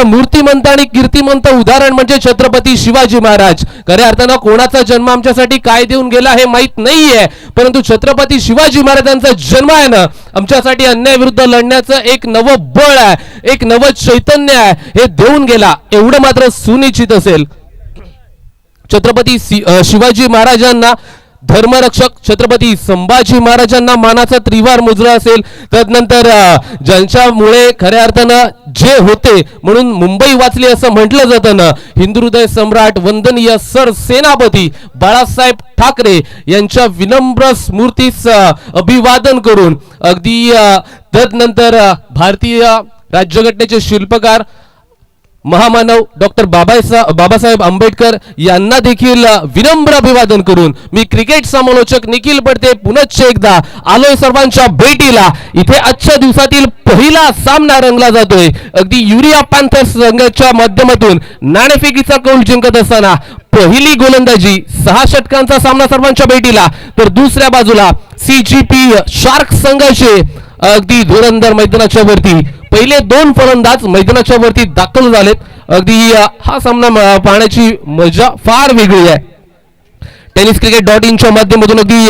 त्याचं मूर्तिमंत आणि कीर्तिमंत उदाहरण म्हणजे छत्रपती शिवाजी महाराज. खऱ्या अर्थानं कोणाचा जन्म आमच्यासाठी काय देऊन गेला हे माहित नाहीये, परंतु छत्रपती शिवाजी महाराजांचा जन्म आहे ना आमच्यासाठी अन्यायाविरुद्ध लढण्याचं एक नवं बळ आहे, एक नवं चैतन्य आहे, हे देऊन गेला एवढं मात्र सुनिश्चित असेल. छत्रपती शिवाजी महाराजांना धर्मरक्षक छत्रपती संभाजी महाराजांना मानाचा त्रिवार मुजरा असेल. त्यानंतर ज्यांच्यामुळे खऱ्या अर्थानं जे होते म्हणून मुंबई वाचली असं म्हटलं जातं ना, हिंदू हृदय सम्राट वंदनीय सरसेनापती बाळासाहेब ठाकरे यांच्या विनम्र स्मृतीस अभिवादन करून अगदी त्यानंतर भारतीय राज्यघटनेचे शिल्पकार महामानव डॉक्टर बाबासाहेब आंबेडकर यांना देखील विनम्र अभिवादन करून मी क्रिकेट समालोचक निखिल पडते पुनश्च एकदा आलोय सर्वांच्या भेटीला. इथे आजच्या दिवसातील पहिला सामना रंगला जातोय. अगदी युरिया पॅन्थर्स संघाच्या माध्यमातून नाणेफेकीचा कौल जिंकत असताना पहिली गोलंदाजी 6 षटकांचा सामना सर्वांच्या भेटीला, तर दुसऱ्या बाजूला CGP शार्क संघाचे अगदी धुरंधर मैदानाच्या वरती पहिले 2 फलंदाज मैदानाच्या वरती दाखल झालेत. अगदी हा सामना पाहण्याची मजा फार वेगळी आहे. tenniscricket.in च्या माध्यमातून अगदी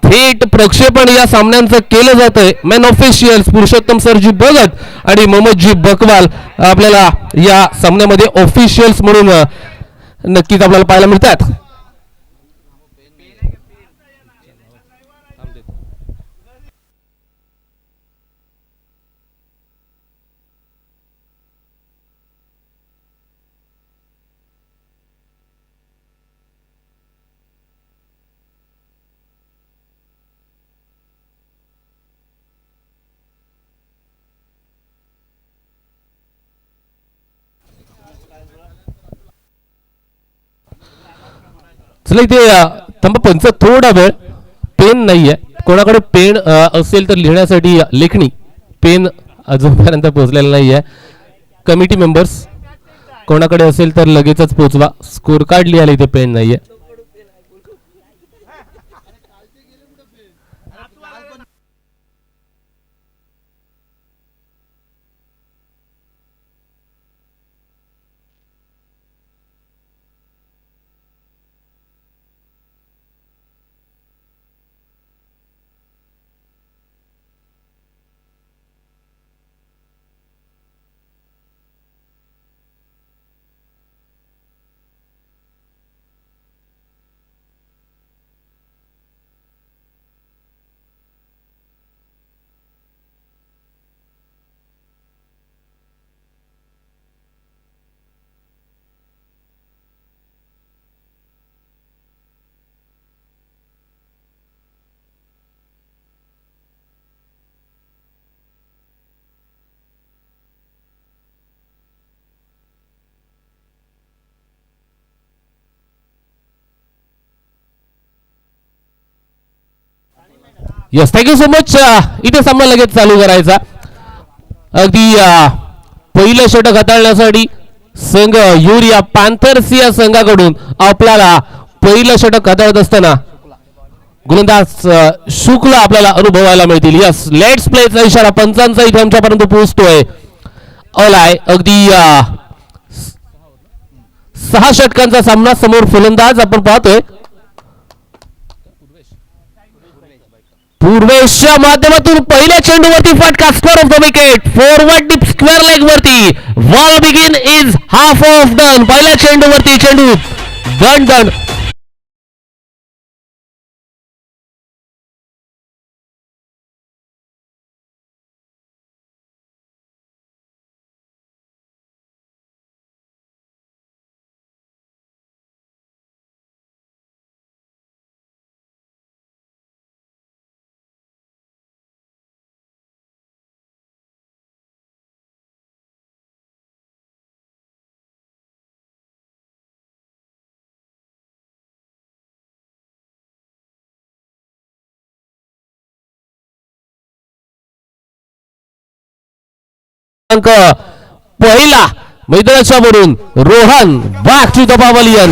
थेट प्रक्षेपण या सामन्यांचं केलं जातंय. मॅन ऑफिशियल्स पुरुषोत्तम सरजी भगत आणि मोहम्मदजी बकवाल आपल्याला या सामन्यामध्ये ऑफिशियल्स म्हणून नक्कीच आपल्याला पाहायला मिळतात. चला इथे थांबा पंच थोडा वेळ. पेन नाहीये कोणाकडे, पेन असेल तर लिहिण्यासाठी लेखणी पेन अजूनपर्यंत पोहोचलेला नाहीये. कमिटी मेंबर्स कोणाकडे असेल तर लगेचच पोहोचवा. स्कोर कार्ड लिहायला इथे पेन नाहीये. Yes, thank you so much. इथे सामना लगेच चालू करायचा. अगदी पहिलं षटक हाताळण्यासाठी संघ युरिया पॅन्थर्स या संघाकडून आपल्याला पहिलं षटक हाताळत असताना गोलंदाज शुक्ला आपल्याला अनुभवायला मिळतील. यस, लेट्स प्लेचा इशारा पंचांचा इथे आमच्यापर्यंत पोहोचतोय. ऑलाय अगदी 6 षटकांचा सामना. समोर फलंदाज आपण पाहतोय पूर्वेशच्या माध्यमातून पहिल्या चेंडूवरती फटका. Square off the wicket, forward deep square leg वरती. बॉल बिगिन इज हाफ ऑफ डन. पहिल्या चेंडूवरती चेंडू दण पहिला मैदानाच्या वरून Rohan back to the pavilion.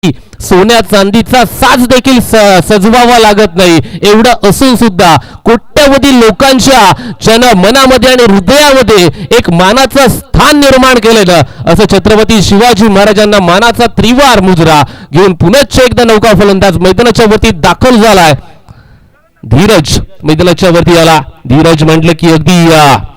सोन्या चांदीचा साज देखील सजवावा लागत नाही. एवढं असून सुद्धा कोट्यवधी लोकांच्या मनामध्ये आणि हृदयामध्ये एक मानाचं स्थान निर्माण केलेलं असं छत्रपती शिवाजी महाराजांना मानाचा त्रिवार मुजरा घेऊन पुनश्च एकदा नौका फलंदाज मैदानाच्या वरती दाखल झालाय. धीरज मैदानाच्या वरती आला. धीरज म्हटलं की अगदी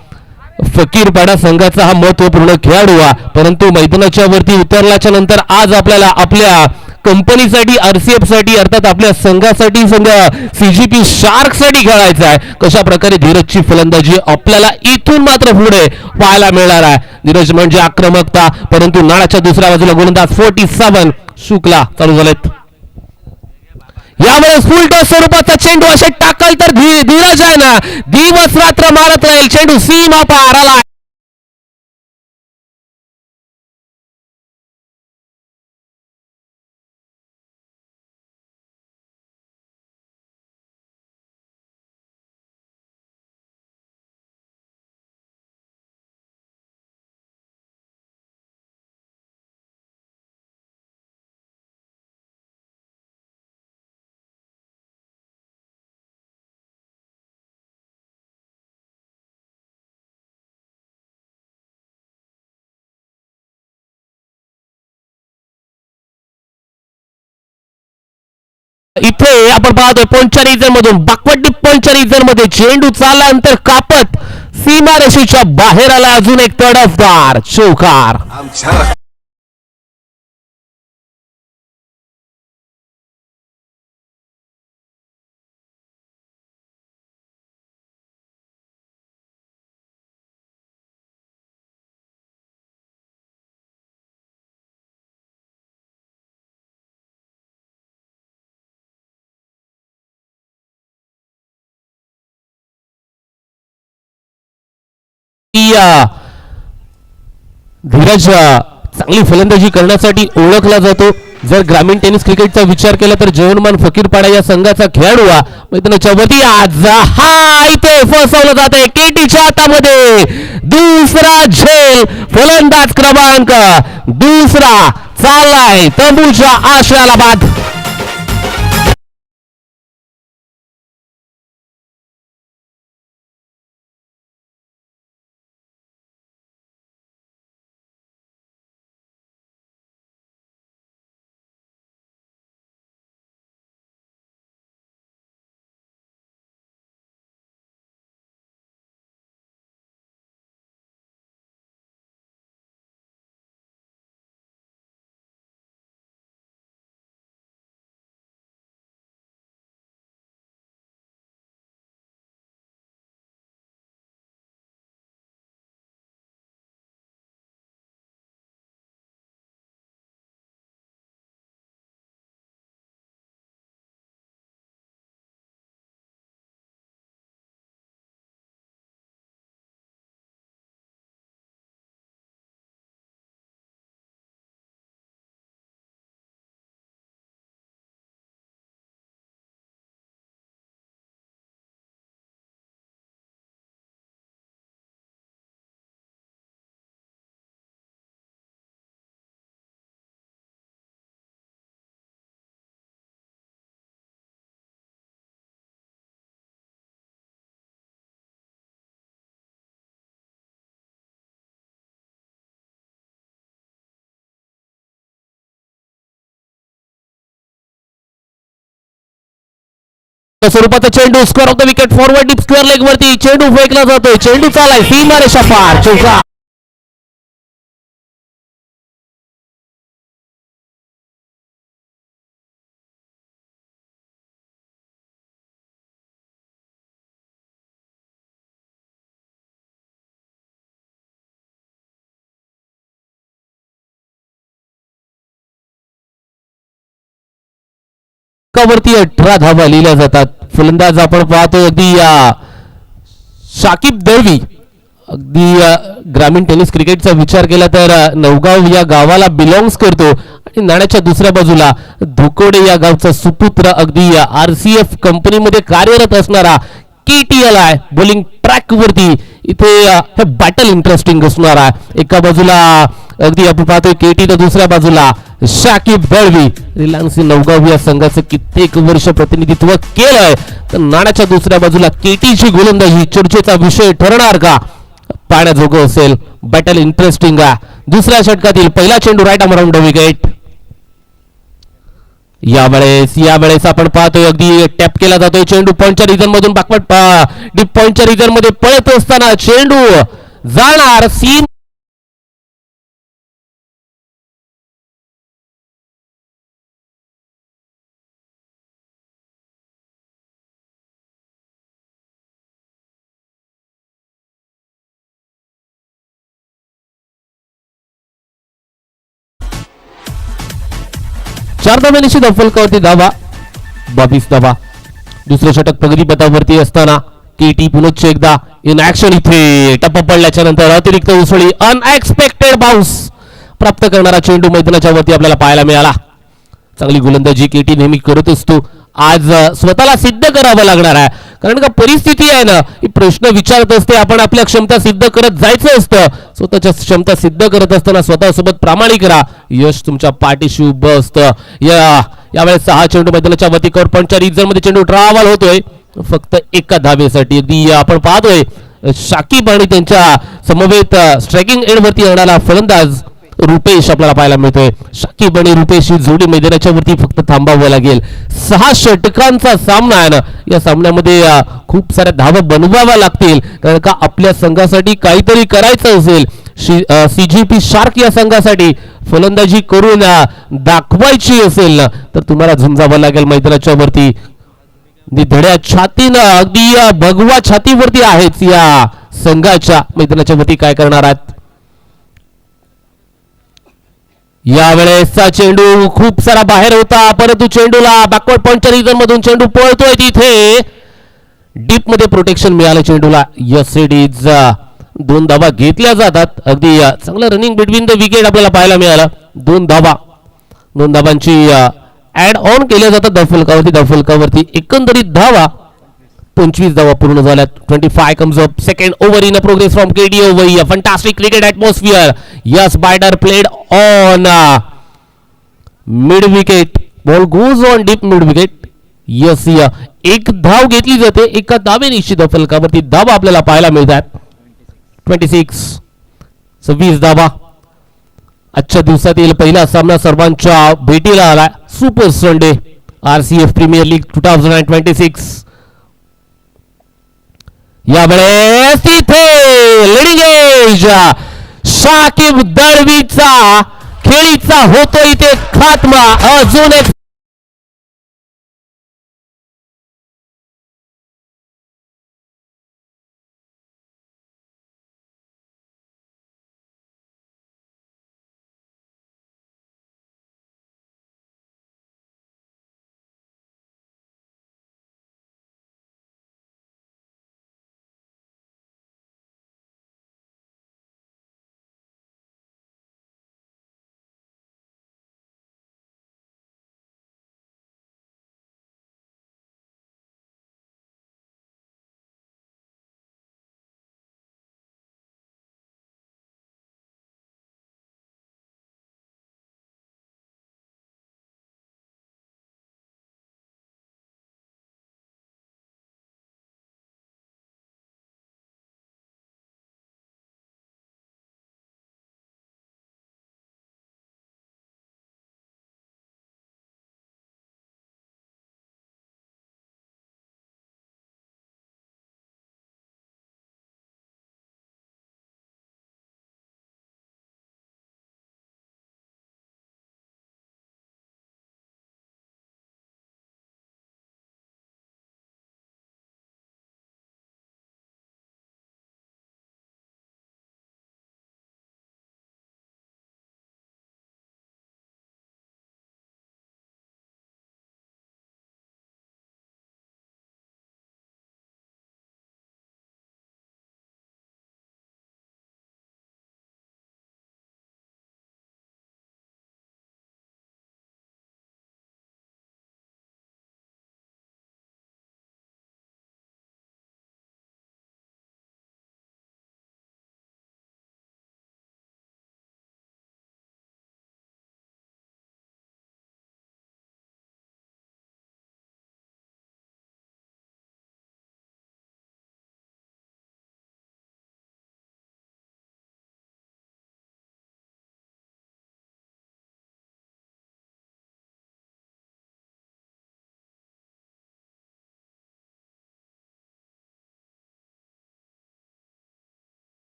फकीरपाडा संघाचा हा महत्वपूर्ण खेळाडू परंतु मैदानाच्या वरती उतरल्याच्या नंतर आज आपल्याला आपल्या कंपनीसाठी आरसीएफ साठी अर्थात आपल्या संघासाठी सीजीपी शार्क साठी खेळायचं आहे. कशा प्रकारे धीरजची फलंदाजी आपल्याला इथून मात्र पुढे पाहायला मिळणार आहे. धीरज म्हणजे आक्रमकता परंतु नाळाच्या दुसऱ्या बाजूला गोलंदाज 47 शुक्ला चालू झालेत. यावेळेस फुल टॉस स्वरूपाचा चेंडू असे टाकल तर धीरज आहे ना दिवस रात्र मारत राहील. चेंडू सीमा पार आला. इथे आपण पाहतोय पोंचर मधून बाकवडी पोंचर मध्ये चेंडू चालला अंतर कापत सीमारेषेच्या बाहेर आला. अजून एक तडफदार चौकार. धीरज चांगली फलंदाजी करण्यासाठी ओळखला जातो. जर ग्रामीण टेनिस क्रिकेटचा विचार केला तर जयवंतमान फकीरपाडा या संघाचा खेळाडू मैदानाच्या वरती आज हा इथे फसवलं जाते. केटीच्या हातामध्ये दुसरा झेल. फलंदाज क्रमांक दुसरा चाललाय तंबूच्या आशयाला बाद. स्वरूपाचा चेंडू square off the wicket forward deep square leg वरती चेंडू फेकला जातोय. चेंडू चालाय सीमारेषा पार चौका. वरती 18 धावा लिहिल्या जातात. फलंदाज आपण पाहतोय अगदी शाकिब दळवी. अगदी ग्रामीण टेनिस क्रिकेटचा विचार केला तर नवगाव या गावाला बिलॉंग्स करतो आणि नाण्याच्या दुसऱ्या बाजूला धुकोडे या गावचा सुपुत्र अगदी आरसीएफ कंपनीमध्ये कार्यरत असणारा केटीएल आहे. बॉलिंग ट्रॅक वरती इथे हे बॅटल इंटरेस्टिंग असणार आहे. एका बाजूला अगदी आपण पाहतोय केटी तर दुसऱ्या बाजूला शाकिब दळवी. रिलायन्स नवगाव या संघाचं कित्येक वर्ष प्रतिनिधित्व केलंय. तर नाण्याच्या दुसऱ्या बाजूला केटीची गोलंदाजी चर्चेचा विषय ठरणार का? पाण्याजोगं असेल. बॅटल इंटरेस्टिंग आहे. दुसऱ्या षटकातील पहिला चेंडू राईट आर्म राऊंड विकेट. यावेळेस आपण पाहतोय अगदी टॅप केला जातोय चेंडू पॉइंटच्या रिजन मधून बॅकवर्ड डीप पॉइंटच्या रिजन मध्ये पळत असताना चेंडू जाणार सीन. चार धाब्यानिशी निश्चित फलकावरती धावा 22 धावा. दुसरे षटक प्रगतीपथावरती असताना केटी पुनश्च एकदा इन ऍक्शन. इथे टप्पा पडल्याच्या नंतर अतिरिक्त उसळी अनएक्सपेक्टेड बाउन्स प्राप्त करणारा चेंडू मैदानाच्या वरती आपल्याला पाहायला मिळाला. चांगली गोलंदाजी केटी नेहमी करत असतो. आज स्वतःला सिद्ध करावं लागणार आहे. कारण का परिस्थिती आहे ना ही प्रश्न विचारत असते. आपण आपल्या क्षमता सिद्ध करत जायचं असतं. स्वतःच्या क्षमता सिद्ध करत असताना स्वतःसोबत प्रामाणिक राहा. यश तुमच्या पाठीशी उभं असतं. यावेळेस हा चेंडू मैदानाच्या वरती कव्हर पॉइंटच्या रिजन मध्ये चेंडू ट्रॅव्हल होतोय फक्त एका धावेसाठी. अगदी आपण पाहतोय शाकिब आणि त्यांच्या समवेत स्ट्रायकिंग एंड वरती येणारा फलंदाज रुपेश आपल्याला पाहायला मिळतोय. शाकिब आणि रुपेश ही जोडी मैदानाच्या वरती फक्त थांबावं लागेल. 6 षटकांचा सामना आहे ना. या सामन्यामध्ये खूप साऱ्या धावा बनवाव्या लागतील. कारण का आपल्या संघासाठी काहीतरी करायचं असेल. सीजीपी शार्क या संघासाठी फलंदाजी करून दाखवायची असेल ना तर तुम्हाला झुंजावं लागेल मैदानाच्या वरती. धड्या छातीनं अगदी भगवा छातीवरती आहेच या संघाच्या. मैदानाच्या वरती काय करणार आहेत. यावेळेसचा चेंडू खूप सारा बाहेर होता परंतु चेंडूला बॅकवर्ड पॉइंटच्या रिजन मधून चेंडू पळतोय तिथे डीप मध्ये प्रोटेक्शन मिळालं चेंडूला. यस इट इज 2 धावा घेतल्या जातात. अगदी चांगलं रनिंग बिटवीन द विकेट आपल्याला पाहायला मिळालं. 2 धावांची ऍड ऑन केल्या जातात धावफलकावरती. एकंदरीत धावा 25 धावा पूर्ण झाल्यात. 25 comes up. Second over in a progress from KD over here. Fantastic cricket atmosphere. Yes, batter played on mid wicket. Ball goes on deep mid wicket. Yes, एक धाव घेतली जाते. एका धावे निश्चित फलकावरती धावा आपल्याला पाहायला मिळतात. 26 धावा. आजच्या दिवसातील पहिला सामना सर्वांच्या भेटीला आला. Super Sunday RCF premier league 2026. यावेळेस तिथे लिडिंग एज शाकिब दळवीचा खेळीचा होतो इथे खात्मा. अजून एक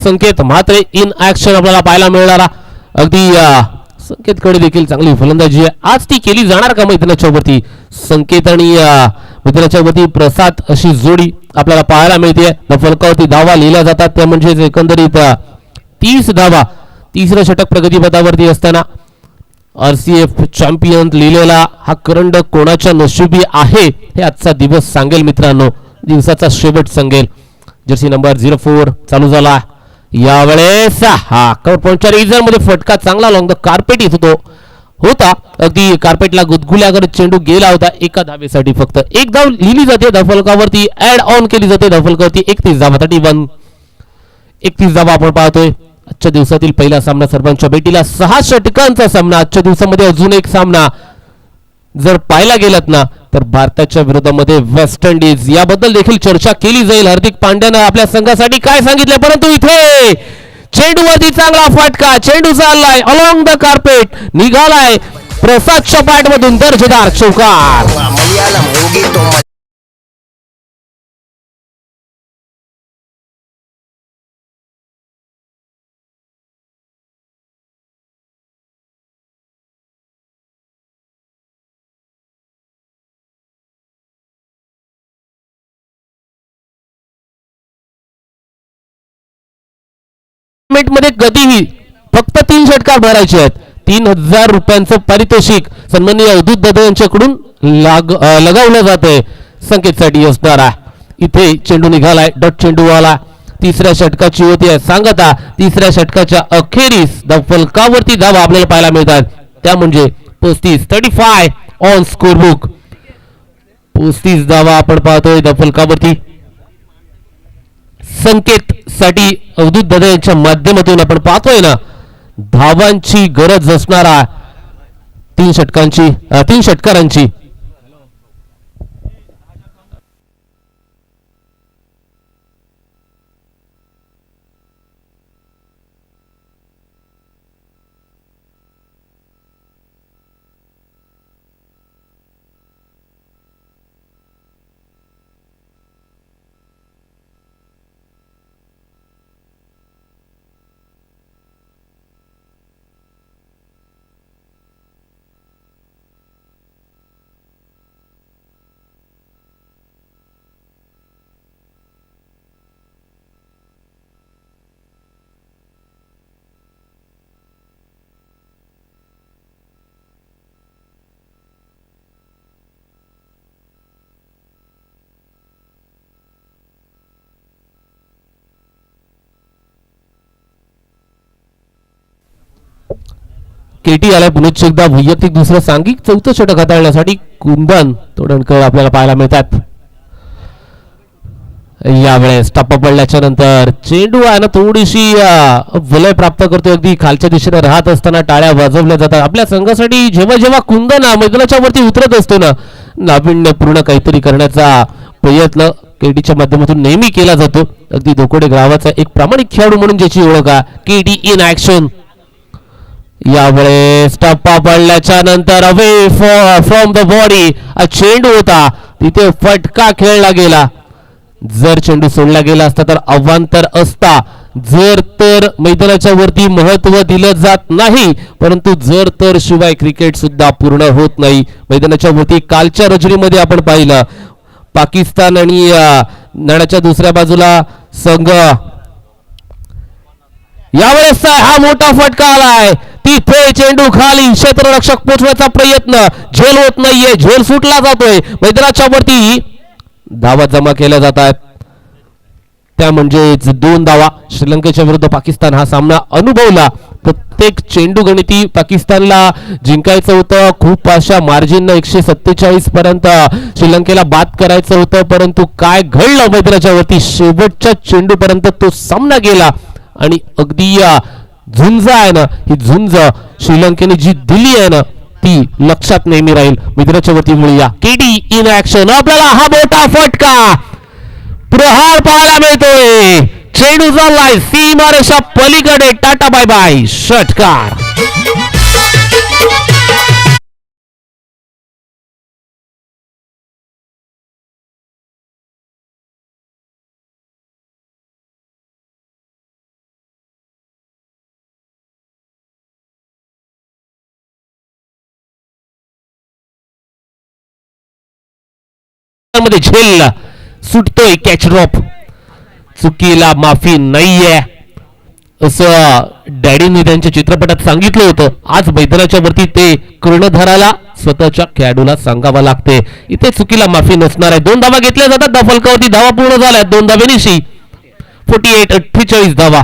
संकेत म्हात्रे इन ऍक्शन आपल्याला पाहायला मिळणारा. अगदी संकेतकडे देखील चांगली फलंदाजी आहे, आज ती केली जाणार का मैदानाच्या वरती. संकेत आणि मैदानाच्या वरती प्रसाद अशी जोडी आपल्याला पाहायला मिळते. फलकावरती धावा लिहिल्या जातात त्या म्हणजेच एकंदरीत 30 धावा. तिसरं षटक प्रगतीपथावरती असताना RCF चॅम्पियन लिहिलेला हा करंडक कोणाच्या नशिबी आहे हे आजचा दिवस सांगेल मित्रांनो, दिवसाचा शेवट सांगेल. जर्सी नंबर 04 चालू झाला यावेळेस. हा कव्हर पॉइंटच्या रिझन मध्ये फटका चांगला लॉंग द कार्पेट येत होता. अगदी कार्पेटला गुदगुल्या करत चेंडू गेला होता. एका धावेसाठी फक्त एक धाव लिहिली जाते धावफलकावरती, ऍड ऑन केली जाते धावफलकावरती. 31 धावासाठी 31 धावा आपण पाहतोय. आजच्या दिवसातील पहिला सामना सर्वांच्या भेटीला 6 षटकांचा सामना. आजच्या दिवसामध्ये अजून एक सामना जर पाहायला गेलात ना तर भारताच्या विरोधामध्ये वेस्ट इंडिज, याबद्दल देखील चर्चा केली जाईल. हार्दिक पांड्यानं आपल्या संघासाठी काय सांगितले, परंतु इथे चेंडूवरती चांगला फटका, चेंडू चाललाय अलॉंग द कार्पेट, निघालाय प्रसादच्या बॅट मधून दर्जेदार चौकार. मध्ये कधीही फक्त 3 षटकार भरायचे आहेत. 3000 रुपयांचं पारितोषिक सन्माननीय अवधूत दादा यांच्याकडून लगावलं जाते संकेतसाठी असणारा. इथे चेंडू निघालाय, डॉट चेंडू आला. तिसऱ्या षटकाची होती आहे सांगता. तिसऱ्या षटकाच्या अखेरीस फलकावरती धावा आपल्याला पाहायला मिळतात त्या म्हणजे 35 ऑन स्कोर बुक. 35 धावा आपण पाहतोय फलकावरती. संकेत साठी अवधूत दादा यांच्या माध्यमातून आपण पाहतोय ना धावांची गरज असणारा 3 षटकारांची. केटी आलाय पुन्हा एकदा वैयक्तिक दुसरं सांघिक 4थं षटक हाताळण्यासाठी. कुंदन तोडणकर आपल्याला पाहायला मिळतात. यावेळेस टप्पा पडल्याच्या नंतर चेंडू आहे ना थोडीशी वलय प्राप्त करतो. अगदी खालच्या दिशेने राहत असताना टाळ्या वाजवल्या जातात आपल्या संघासाठी. जेव्हा जेव्हा कुंदन मैदानाच्या वरती उतरत असतो ना नाविन्यपूर्ण काहीतरी करण्याचा प्रयत्न केटीच्या माध्यमातून नेहमी केला जातो. अगदी धोकोडे गावाचा एक प्रामाणिक खेळाडू म्हणून ज्याची ओळख आहे केटी इन ऍक्शन. यावेळेस टप्पा पडल्याच्या नंतर अवे फ्रॉम द बॉडी चेंडू होता तिथे फटका खेळला गेला. जर चेंडू सोडला गेला असता तर अवांतर असता. जर तर मैदानाच्या वरती महत्व दिलं जात नाही, परंतु जर तर शिवाय क्रिकेट सुद्धा पूर्ण होत नाही. मैदानाच्या वरती कालच्या रजनीमध्ये आपण पाहिलं पाकिस्तान आणि नाण्याच्या दुसऱ्या बाजूला संघ. यावेळेस हा मोठा फटका आलाय. तिथे चेंडू खाली क्षेत्ररक्षक पोचवायचा प्रयत्न, झेल होत नाहीये, झेल सुटला जातोय. मैदानाच्या वरती धावा जमा केल्या जातात त्या म्हणजेच 2 धावा. श्रीलंकेच्या विरुद्ध पाकिस्तान हा सामना अनुभवला. प्रत्येक चेंडू गणिती पाकिस्तानला जिंकायचं होतं. खूप अशा मार्जिन 147 पर्यंत श्रीलंकेला बाद करायचं होतं, परंतु काय घडलं मैदानाच्या वरती शेवटच्या चेंडू पर्यंत तो सामना गेला. आणि अगदी झुंज आहे ना, ही झुंज श्रीलंकेने जी दिली आहे ना ती लक्षात नेहमी राहील. मैदानाच्या वरती मिळूया केटी इन ऍक्शन. आपल्याला हा मोठा फटका प्रहार पाहायला मिळतोय. चेंडू चाललाय सीमारेषा पलीकडे. टाटा बाय बाय षटकार. मध्ये झेल सुटतोय कॅच ड्रॉप. चुकीला माफी नाहीये असं डॅडींनी त्यांच्या चित्रपटात सांगितलं होतं. आज मैदानाच्या वरती ते कर्णधाराला स्वतःच्या खेळाडूला सांगावं लागते. इथे चुकीला माफी नसणार आहे. 2 धावा घेतल्या जातात. फलकावरती धावा पूर्ण झाल्या 2 धावेनिशी. 48 धावा.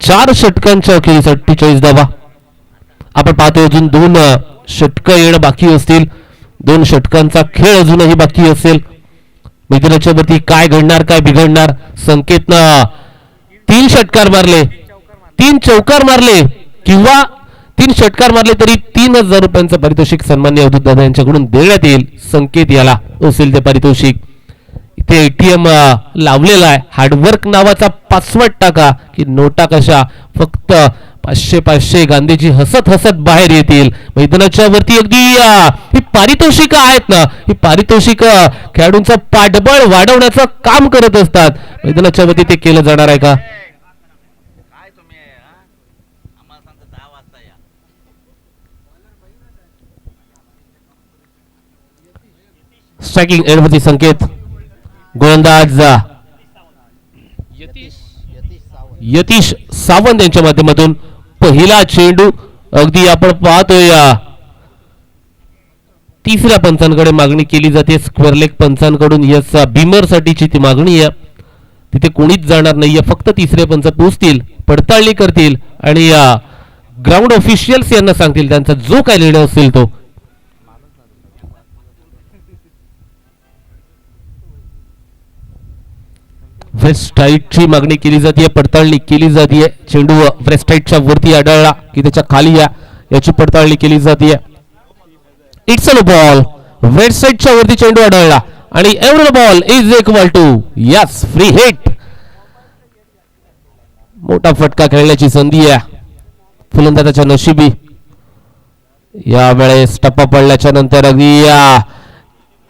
4 षटकांच्या अखेरीस 48 धावा. आपण पाहतो अजून 2 षटकं येणं बाकी असतील. 2 षटकांचा खेळ अजूनही बाकी असेल. मैदानाच्या वरती काय घडणार काय बिघडणार. संकेतनं 3 षटकार मारले, 3 चौकार मारले किंवा 3 षटकार मारले तरी 3000 रुपयांचं पारितोषिक सन्मान्य अवधूत दादा यांच्याकडून देण्यात येईल. संकेत याला असेल ते पारितोषिक. इथे एटीएम लावलेला आहे. हार्डवर्क नावाचा पासवर्ड टाका की नोटा कशा फक्त 500 गांधीजी हसत हसत बाहेर येतील. मैदानाच्या वरती अगदी ही पारितोषिक आहेत ना, ही पारितोषिक खेळाडूंचं पाठबळ वाढवण्याचं काम करत असतात. मैदानाच्या वरती ते केलं जाणार आहे का. स्ट्रायकिंग एंडवरती संकेत. गोलंदाज यतीश सावंत यांच्या माध्यमातून पहिला चेंडू. अगदी आपण पाहतोय तिसऱ्या पंचांकडे मागणी केली जाते. स्क्वेअर लेग पंचांकडून यस बिमर साठीची ती मागणी आहे. तिथे कोणीच जाणार नाहीये. फक्त तिसरे पंच पोहोचतील, पडताळणी करतील आणि ग्राउंड ऑफिशियल्स यांना सांगतील त्यांचा जो काय निर्णय असेल तो. वेस्टाईटची मागणी केली जाते, पडताळणी केली जाते. चेंडू वेस्टाईटच्या वरती आढळला की त्याच्या खाली याची पडताळणी केली जाते. It's a ball. वेस्टाईटच्या वरती चेंडू आढळला आणि every ball is equal to yes free hit. मोठा फटका खेळण्याची संधी आहे फलंदाजाच्या नशिबी. यावेळेस टप्पा पडल्याच्या नंतर अगदी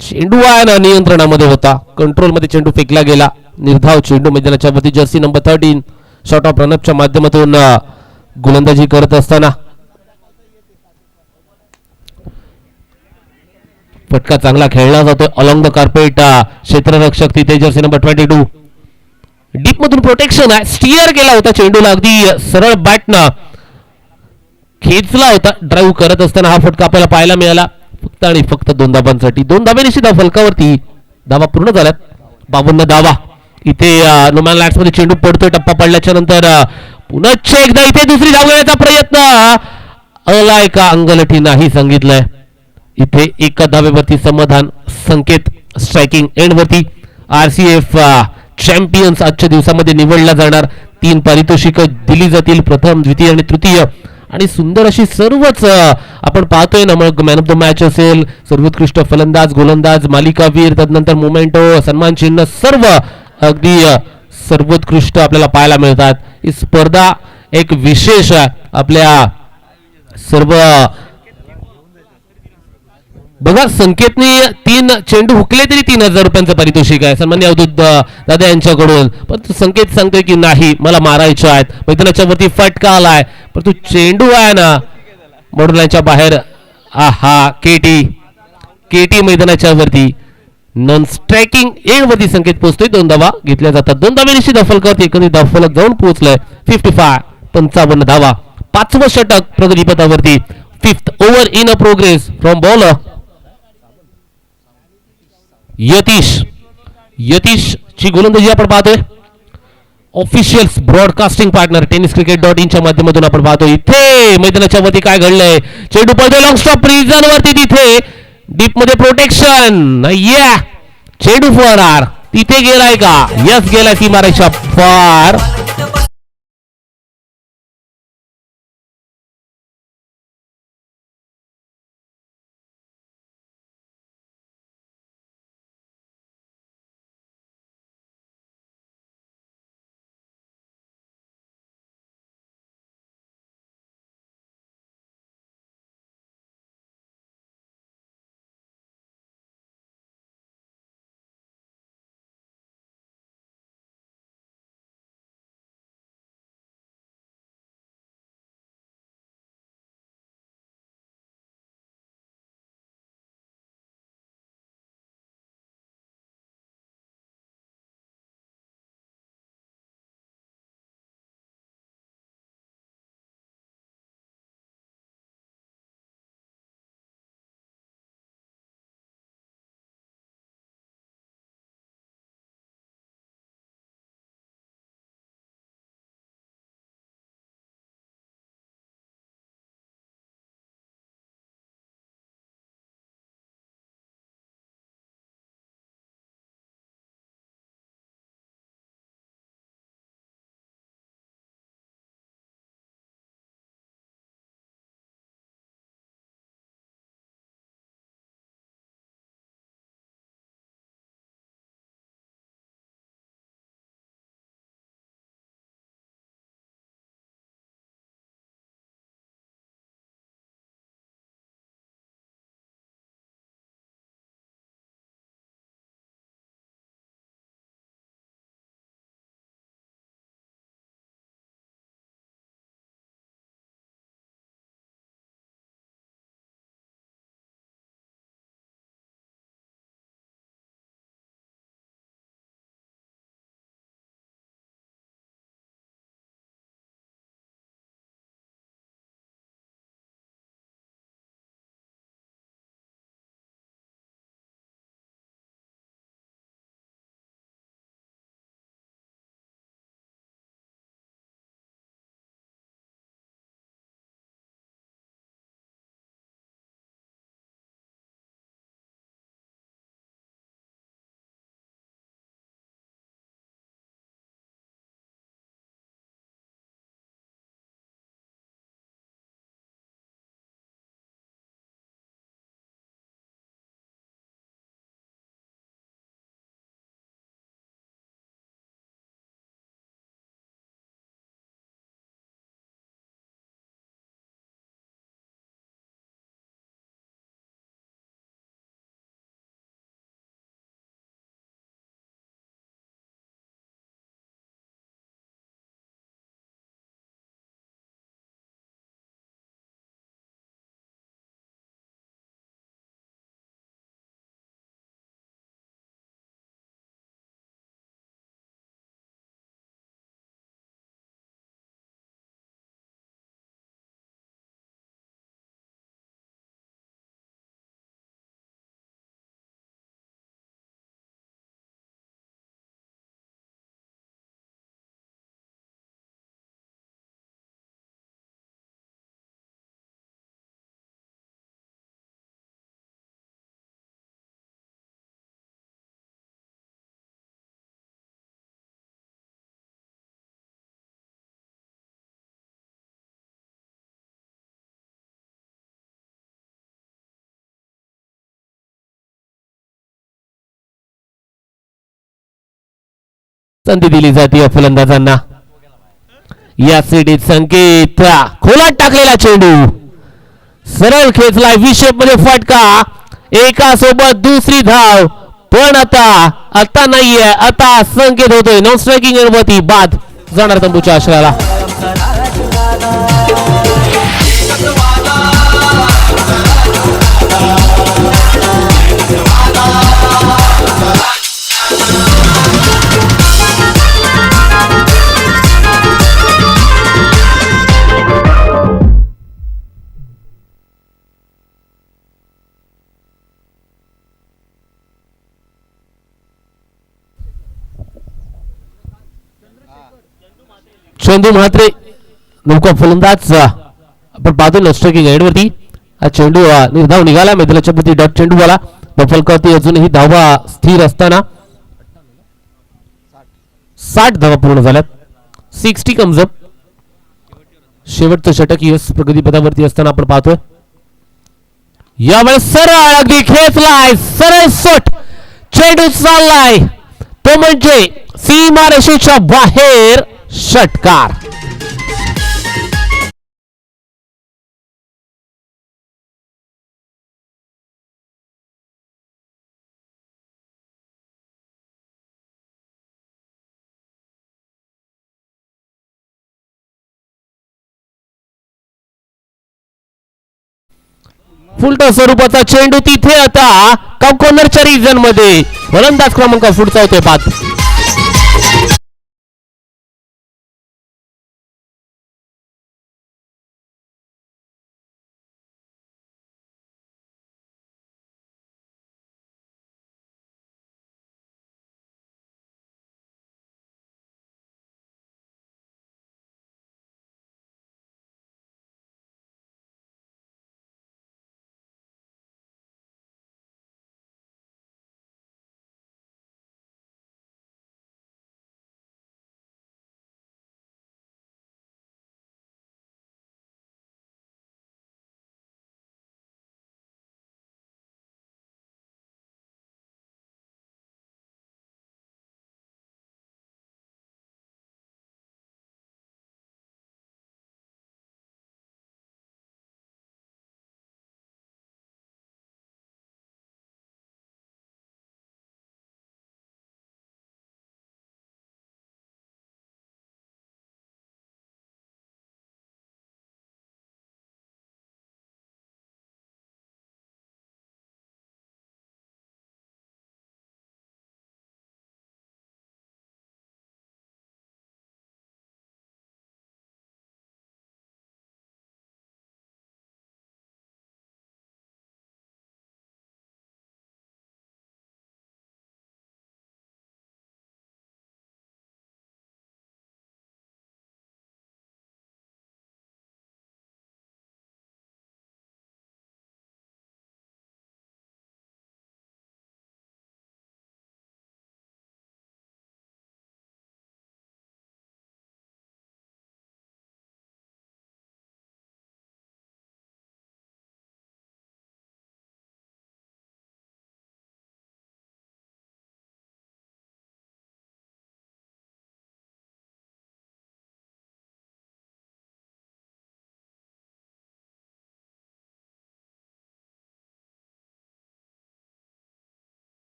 चेंडू आहे ना नियंत्रणामध्ये होता. कंट्रोल मध्ये चेंडू फेकला गेला. निर्धाव चेंडू मैदानाच्या वरती जर्सी नंबर 13 शॉट ऑफ रनअपच्या माध्यमातून गोलंदाजी करत असताना फटका चांगला खेळला जातोय. अलॉंग द कार्पेट क्षेत्ररक्षक तिथे जर्सी नंबर 22 डीप मधून प्रोटेक्शन आहे. स्टिअर केला होता चेंडूला. अगदी सरळ बॅटनं खेचला होता. ड्राईव्ह करत असताना हा फटका आपल्याला पाहायला मिळाला. फक्त आणि फक्त 2 धाबांसाठी. 2 धाबेनिशी फलकावरती धावा पूर्ण झाल्यात. 52 धावा. इथे नुमान लॅट्स मध्ये चेंडू पडतोय. टप्पा पडल्याच्या नंतर पुन्हा एकदा इथे दुसरी धाव घेण्याचा प्रयत्न. अलाय का अंगलठी नाही सांगितलंय. इथे 1 धावेवरती समाधान. संकेत स्ट्रायकिंग एंड वरती. RCF चॅम्पियन्स आजच्या दिवसामध्ये निवडला जाणार. 3 पारितोषिक दिली जातील. प्रथम, द्वितीय आणि तृतीय. आणि सुंदर अशी सर्वच आपण पाहतोय ना. मग मॅन ऑफ द मॅच असेल, सर्वोत्कृष्ट फलंदाज, गोलंदाज, मालिकावीर, तदनंतर मोमेंटो, सन्मान चिन्ह, सर्व अगदी सर्वोत्कृष्ट आपल्याला पाहायला मिळतात. ही स्पर्धा एक विशेष आपल्या सर्व. बघा संकेतने 3 चेंडू हुकले तरी 3000 रुपयांचं पारितोषिक आहे सन्मान्य अवधूत दादा यांच्याकडून. पण संकेत सांगतोय की नाही मला मारायचे आहेत. मैदानाच्या वरती फटका आलाय पण तू चेंडू आहे ना मोडलांच्या बाहेर. आहा केटी मैदानाच्या वरती नॉन स्ट्रायकिंग एंड वरती संकेत पोहोचतोय. 2 धावा घेतल्या जातात. 2 धावेनिशी फलकावरती एकंदरीत धावफलक जाऊन पोहोचलाय. 55 धावा. 5वं षटक प्रगतीपथावरती. 5th over in a progress from bowler Yatish ची गोलंदाजी आपण पाहतोय. ऑफिशियल्स ब्रॉडकास्टिंग पार्टनर tenniscricket.in च्या माध्यमातून आपण पाहतो. इथे मैदानाच्या वरती काय घडलंय. चेंडू पडतोय लॉंग स्टॉप रिजन वरती. तिथे डीप मध्ये प्रोटेक्शन. चेंडू फरार. तिथे गेलाय का. यस गेलाय. ती मारायच्या फार. संधी दिली जाते फलंदाजांना. या सिडीत संकेत खोलात टाकलेला चेंडू सरळ खेचलाय विषेप मध्ये फटका. एका सोबत दुसरी धाव पण आता आता नाहीये. आता संकेत होतोय नॉन स्ट्रायकिंग अनुमती बाद जाणार तंबूच्या आश्रयाला. चंदू म्हात्रे नेमका फलंदाज आपण पाहतो स्ट्रायकिंग एंड वरती. हा चेंडू धाव निघाला मैदानाच्या प्रती डॉट चेंडूवाला फलकावरती अजूनही धावा स्थिर असताना 60 धावा पूर्ण झाल्यात. 60 कम्स अप. शेवटचं षटक यस प्रगतीपथावरती असताना आपण पाहतोय. यावेळेस सरळ अगदी खेचलाय सरळ सोट चेंडू चाललाय तो म्हणजे सीमारेषेच्या बाहेर षटकार. फुलटा स्वरूपाचा चेंडू तिथे आता कॉर्नरच्या रिजन मध्ये फलंदाज क्रमांक पुढचा होतोय बाद.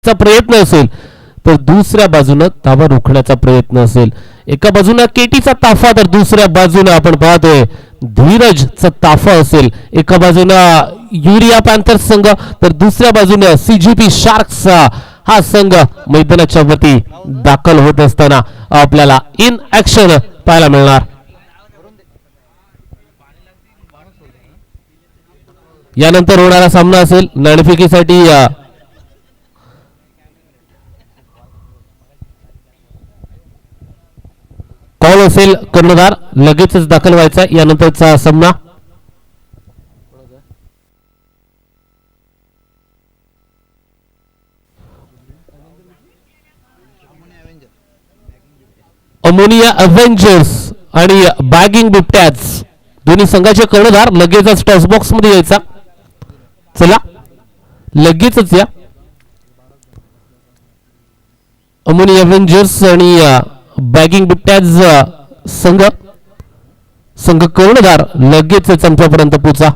करण्याचा प्रयत्न असेल तर दुसऱ्या बाजूनं ताबा रोखण्याचा प्रयत्न असेल. एका बाजूनं केटीचा ताफा तर दुसऱ्या बाजूनं आपण पाहतोय धीरजचा ताफा असेल. एका बाजूनं युरिया पॅन्थर्स संघ तर दुसऱ्या बाजूनं CGP शार्क्सचा हा संघ मैदानाच्या वरती दाखल होत असताना आपल्याला इन ऍक्शन पाहायला मिळणार. यानंतर होणारा सामना असेल नाणेफेकीसाठी कॉल असेल कर्णधार लगेचच दाखल व्हायचा. यानंतरचा सामना अमोनिया अव्हेंजर्स आणि बॅगिंग बिबट्याज दोन्ही संघाचे कर्णधार लगेचच टॉस बॉक्स मध्ये यायचा. चला लगेचच या. अमोनिया अव्हेंजर्स आणि बॅगिंग बिबट्याज संघ कर्णधार लगेचच आमच्यापर्यंत पोचा.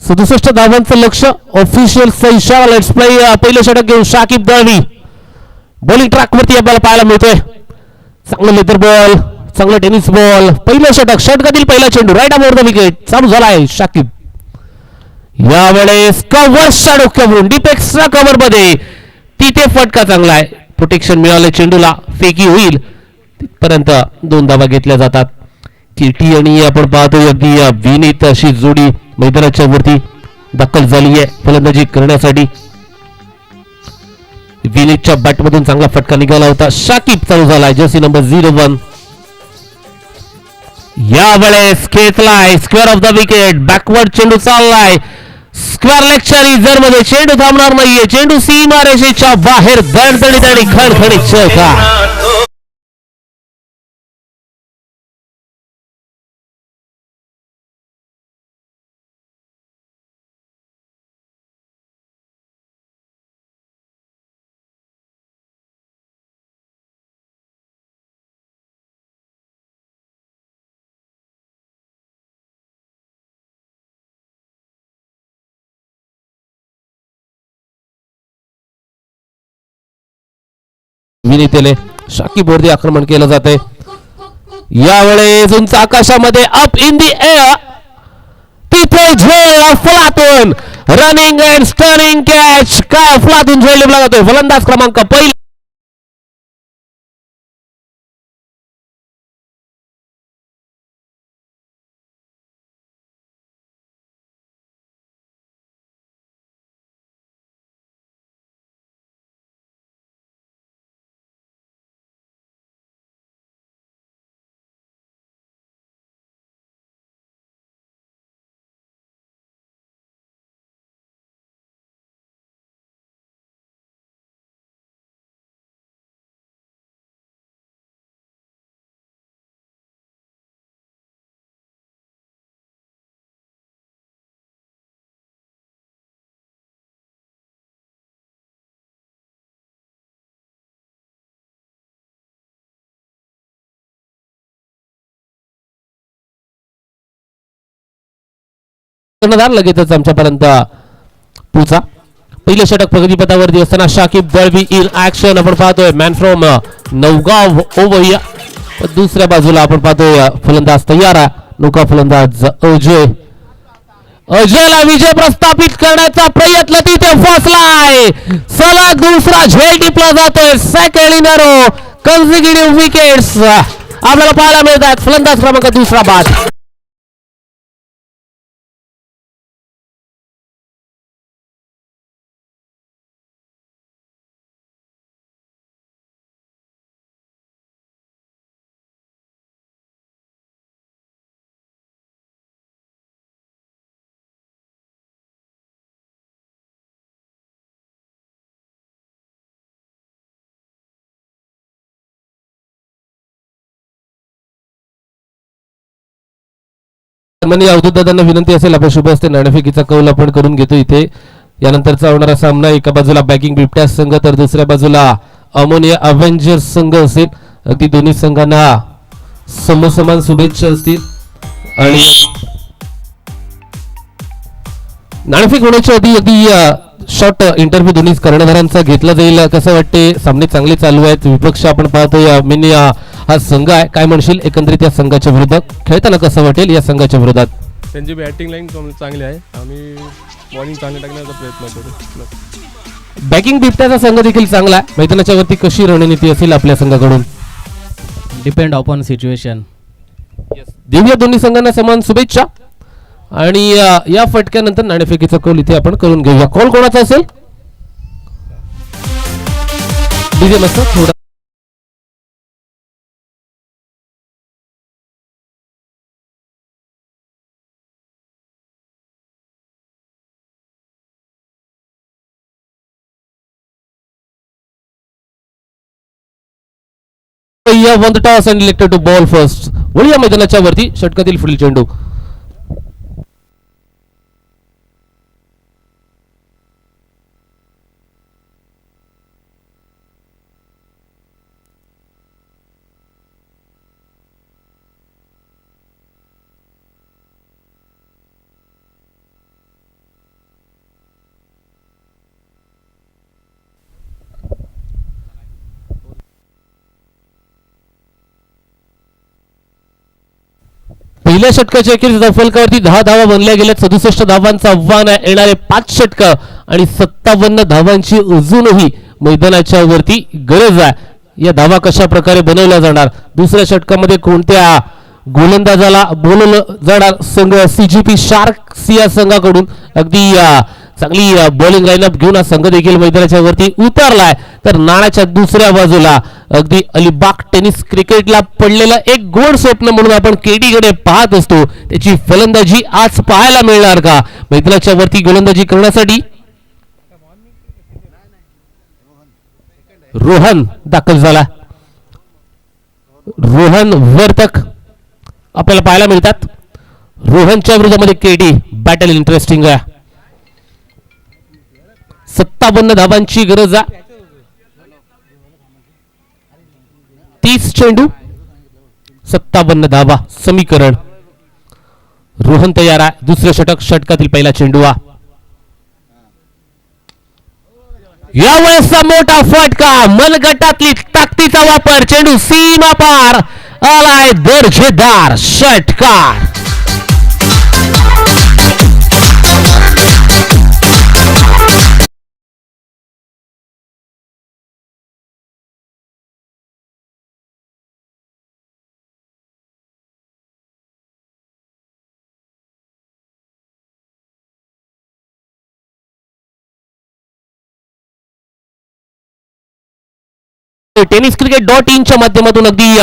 67 धावांचं लक्ष ऑफिशियलचा इशारा. Let's play. पहिलं षटक घेऊन शाकिब दळवी बॉलिंग ट्रॅक वरती आपल्याला पाहायला मिळतोय. चांगलं लेदर बॉल, चांगलं टेनिस बॉल. पहिलं षटकातील पहिला चेंडू राईट अबोव्ह द विकेट चालू झाला आहे. शाकिब यावेळेस कव्हर्सच्या डोक्यावरून डीप एक्स्ट्रा कव्हर मध्ये तिथे फटका चांगला आहे. प्रोटेक्शन मिळालं चेंडूला. फेकी होईल तिथपर्यंत 2 धावा घेतल्या जातात. केटी आणि आपण पाहतोय अगदी विनीत अशी जोडी मैदानाच्या वरती दाखल झाली आहे फलंदाजी करण्यासाठी. विनीतच्या बॅटमधून चांगला फटका निघाला होता. शाकिब चालू झालाय जर्सी नंबर 01. यावेळेस खेचलाय square off the wicket. Backward चेंडू चाललाय स्क्वेअर लेगच्या रिझर्व मध्ये. चेंडू थांबणार नाहीये. चेंडू सीमारेषेच्या बाहेर दणदणीत आणि खणखणीत चौका. विनीतले शाकिब वरती आक्रमण केलं जाते. यावेळेस उंच आकाशामध्ये अप इन दी एअर तिथे झेल अफलातून रनिंग अँड स्टर्निंग कॅच. काय अफलातून झेल लिहिला जातोय. फलंदाज क्रमांक पहिला कर्णधार लगेचच आमच्यापर्यंत पोचा. पहिलं षटक प्रगतीपथावरती असताना शाकिब दळवी इन ऍक्शन आपण पाहतोय. मॅन फ्रॉम नवगाव ओवैया. दुसऱ्या बाजूला आपण पाहतोय फलंदाज तयार आहे. नौका फलंदाज अजय. अजयला विजय प्रस्थापित करण्याचा प्रयत्न तिथे फसलाय. सलग दुसरा झेल टिपला जातोय. Second in a row consecutive wickets आपल्याला पाहायला मिळतात. फलंदाज क्रमांक दुसरा बाद. माननीय अवधूत दादांना विनंती असेल आपल्या शुभ हस्ते नाणेफेकीचा कौल आपण करून घेतो इथे. यानंतरचा होणारा सामना एका बाजूला बॅगिंग बिबट्यास संघ तर दुसऱ्या बाजूला अमोनिया अव्हेंजर्स संघ असेल. अगदी दोन्ही संघांना समसमान शुभेच्छा असतील. आणि नाणेफेक होण्याच्या आधी अगदी शॉर्ट इंटरव्ह्यू दोन्ही कर्णधारांचा घेतला जाईल. कसं वाटते, सामने चांगले चालू आहेत, विपक्ष आपण पाहतोय मेन हा संघ आहे. काय म्हणशील एकंदरीत या संघाच्या विरोधात खेळताना कसं वाटेल या संघाच्या विरोधात? त्यांची बॅटिंग लाईन चांगली आहे, आम्ही बॉलिंग चांगली टाकण्याचा प्रयत्न करू. बॅकिंग बिबट्याचा संघ देखील चांगला आहे. मैदानाच्या वरती कशी रणनीती असेल आपल्या संघाकडून? Depend upon situation. देऊया दोन्ही संघांना समान शुभेच्छा. आणि या फटक्यानंतर नाणेफेकीचा कौल इथे आपण करून घेऊया. कॉल कोणाचा असेल? डीजे मस्त थोडा won the toss and elected to ball first. वळूया मैदानाच्या वरती षटकातील पुढील चेंडू. पहिल्या षटकाच्या अखेर फलकावरती 10 धावा बनल्या गेल्या. 67 धावांचं आव्हान आहे. येणारे 5 षटक आणि 57 धावांची अजूनही मैदानाच्या वरती गरज आहे. या धावा कशा प्रकारे बनवल्या जाणार, दुसऱ्या षटकामध्ये कोणत्या गोलंदाजाला बोलवलं जाणार? संघ CGP शार्क्स या संघाकडून अगदी चांगली बॉलिंग लाईनअप घेऊन हा संघ देखील मैदानाच्या वरती उतरलाय. तर नाण्याच्या दुसऱ्या बाजूला अगदी अलिबाग टेनिस क्रिकेटला पडलेलं एक गोड स्वप्न म्हणून आपण KD कडे पाहत असतो. त्याची फलंदाजी आज पाहायला मिळणार का? मैदानाच्या वरती गोलंदाजी करण्यासाठी रोहन दाखल झाला. रोहन वर्तक आपल्याला पाहायला मिळतात. रोहनच्या विरोधामध्ये KD बॅटल इंटरेस्टिंग आहे. 57 धावांची गरज आहे. 30 चेंडू 57 धावा समीकरण. रोहन तयार आहे. दुसरं षटक, षटकातील पहिला चेंडू हा. यावेळेसचा मोठा फटका, मनगटातली ताकदीचा वापर, चेंडू सीमा पार आलाय. दर्जेदार षटकार. टेनिस.इन च्या माध्यमातून अगदी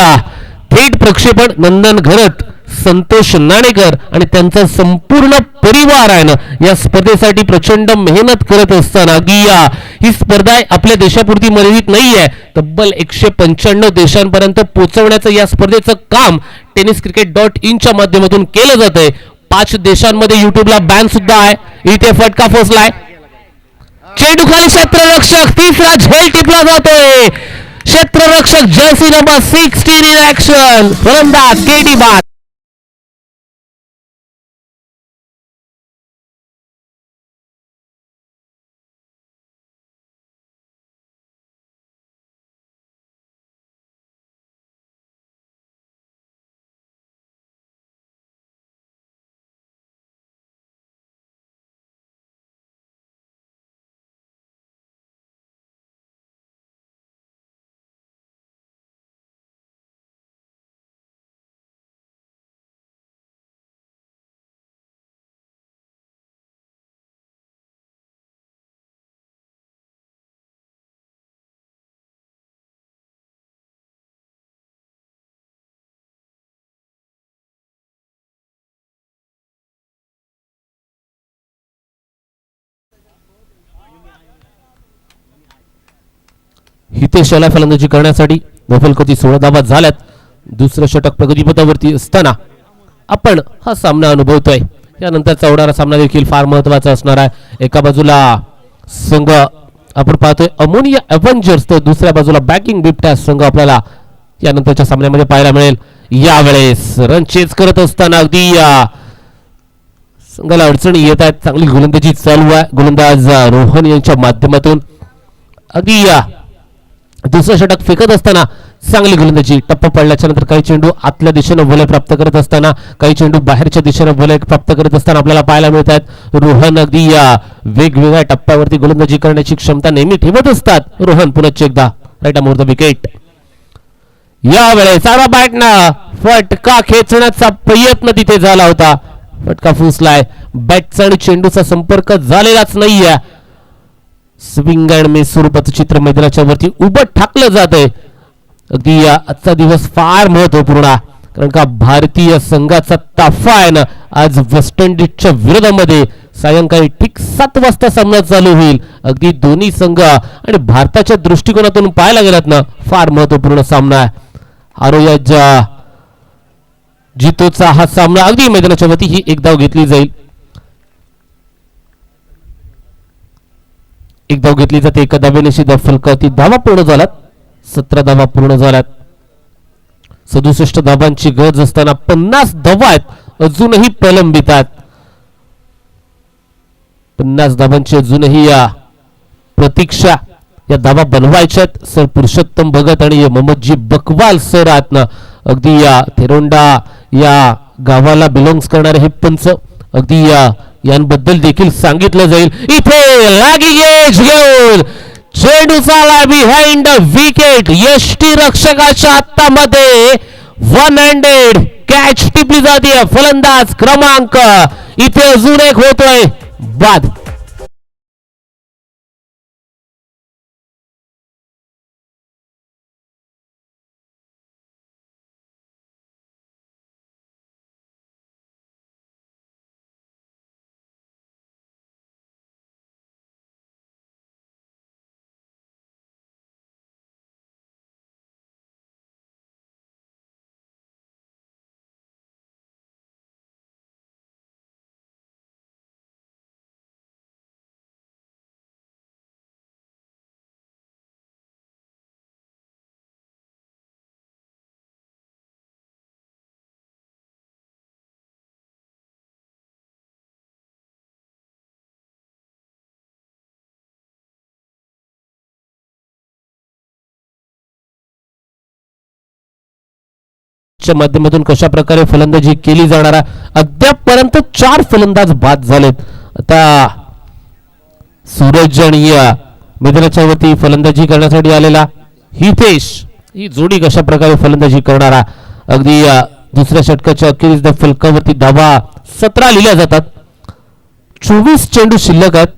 थेट प्रक्षेपण नंदन घरत, संतोष नाणेकर आणि त्यांचा संपूर्ण परिवार आहे ना या स्पर्धेसाठी प्रचंड मेहनत करत असताना अगदी ही स्पर्धा आपल्या देशापुरती मर्यादित नाहीये. तब्बल 195 देशांपर्यंत पोहोचवण्याचं या स्पर्धेचं काम टेनिस.इन च्या माध्यमातून केलं जात आहे. 5 देशांमध्ये युट्यूबला बॅन सुद्धा आहे. इथे फटका फसलाय. चेंडू खाली क्षेत्ररक्षक, तिसरा झेल टिपला जातोय. क्षेत्ररक्षक जर्सी नंबर 16 इन ऍक्शन. फलंदाज KD बाद. हितेश याला फलंदाजी करण्यासाठी नफलकोती 16 धावा झाल्यात. दुसरं षटक प्रगतीपथावरती असताना आपण हा सामना अनुभवतोय. यानंतरचा होणारा सामना देखील फार महत्वाचा असणार आहे. एका बाजूला संघ आपण पाहतोय अमोनिया एव्हेंजर्स, तर दुसऱ्या बाजूला बॅकिंग बिबट्या संघ आपल्याला यानंतरच्या सामन्यामध्ये पाहायला मिळेल. यावेळेस रन चेस करत असताना अगदी संघाला अडचणी येत आहेत. चांगली गोलंदाजी चालू आहे गोलंदाज रोहन यांच्या माध्यमातून. अगदी दुसरं षटक फेकत असताना चांगली गोलंदाजी. टप्पा पडल्याच्या नंतर काही चेंडू आतल्या दिशेने वलय प्राप्त करत असताना काही चेंडू बाहेरच्या दिशेने वलय प्राप्त करत असताना आपल्याला पाहायला मिळत आहेत. रोहन अगदी वेगवेगळ्या टप्प्यावरती गोलंदाजी करण्याची क्षमता नेहमी ठेवत असतात. रोहन पुन्हा एकदा राईट मोर द विकेट. यावेळेस चारा बॅटनं फटका खेचण्याचा प्रयत्न तिथे झाला होता. फटका फुसलाय. बॅटचा आणि चेंडूचा संपर्क झालेलाच नाहीये. स्विंग अँड मिस स्वरूपाचं चित्र मैदानाच्या वरती उभं ठाकलं जात आहे. अगदी आजचा दिवस फार महत्वपूर्ण आहे कारण का भारतीय संघाचा ताफा आहे ना आज वेस्ट इंडिजच्या विरोधामध्ये सायंकाळी ठीक 7 वाजता सामना चालू होईल. अगदी दोन्ही संघ आणि भारताच्या दृष्टिकोनातून पाहायला गेलात ना फार महत्वपूर्ण सामना आहे. हारो जितोचा हा सामना अगदी मैदानाच्या वरती ही एक धाव घेतली जाईल. एक धाव घेतली जाते. एका धावेने फलकावती धावा पूर्ण झाल्यात. 17 धावा पूर्ण झाल्यात. 67 धावांची गरज असताना 50 धावा आहेत अजूनही प्रलंबित आहेत. 50 धावांची अजूनही या प्रतीक्षा या धावा बनवायच्यात. सर पुरुषोत्तम भगत आणि मोहम्मदजी बकवाल सर आहेत ना अगदी या थेरोंडा या गावाला बिलॉंग्स करणारे हे पंच अगदी यांबद्दल देखील सांगितलं जाईल. इथे लागी एज घेऊन चेंडू चाला बिहाइंड विकेट. यष्टी रक्षकाच्या हातामध्ये वन हँडेड कॅच टिपली जाते. फलंदाज क्रमांक इथे अजून एक होतोय बाद. माध्यमातून कशा प्रकारे फलंदाजी केली जाणार अद्यापपर्यंत 4 फलंदाज बाद झालेत. आता सूरज आणि मैदानाच्या वरती फलंदाजी करण्यासाठी आलेला हितेश ही जोडी कशा प्रकारे फलंदाजी करणारा. अगदी दुसऱ्या षटकाच्या अखेरीस फलकावरती धावा 17 लिहिल्या जातात. 24 चेंडू शिल्लक आहेत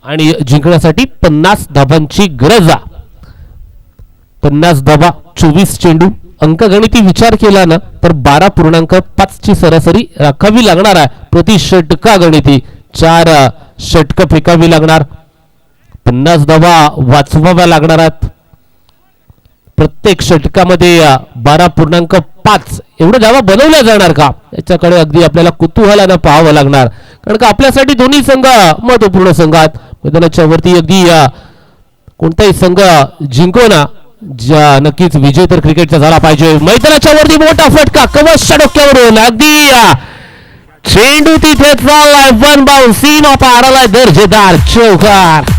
आणि जिंकण्यासाठी 50 धावांची गरज आहे. 50 धावा 24 चेंडू. अंकगणिती विचार केला ना तर 12.5 ची सरासरी राखावी लागणार आहे प्रति षटका गणिती. 4 षटक फेकावी लागणार. 50 धावा वाचवाव्या लागणार आहेत. प्रत्येक षटकामध्ये 12.5 एवढं धावा बनवल्या जाणार का याच्याकडे अगदी आपल्याला कुतूहलानं पाहावं लागणार कारण का आपल्यासाठी दोन्ही संघ महत्वपूर्ण संघ आहेत. मैदानाच्या वरती अगदी कोणताही संघ जिंको ना नक्कीच विजय तर क्रिकेटचा झाला पाहिजे. मैदानाच्या वरती मोठा फटका कवचच्या डोक्यावरून अगदी चेंडू तिथे चाललाय. वन बाउंस सीमा पारलाय दर्जेदार चौकार.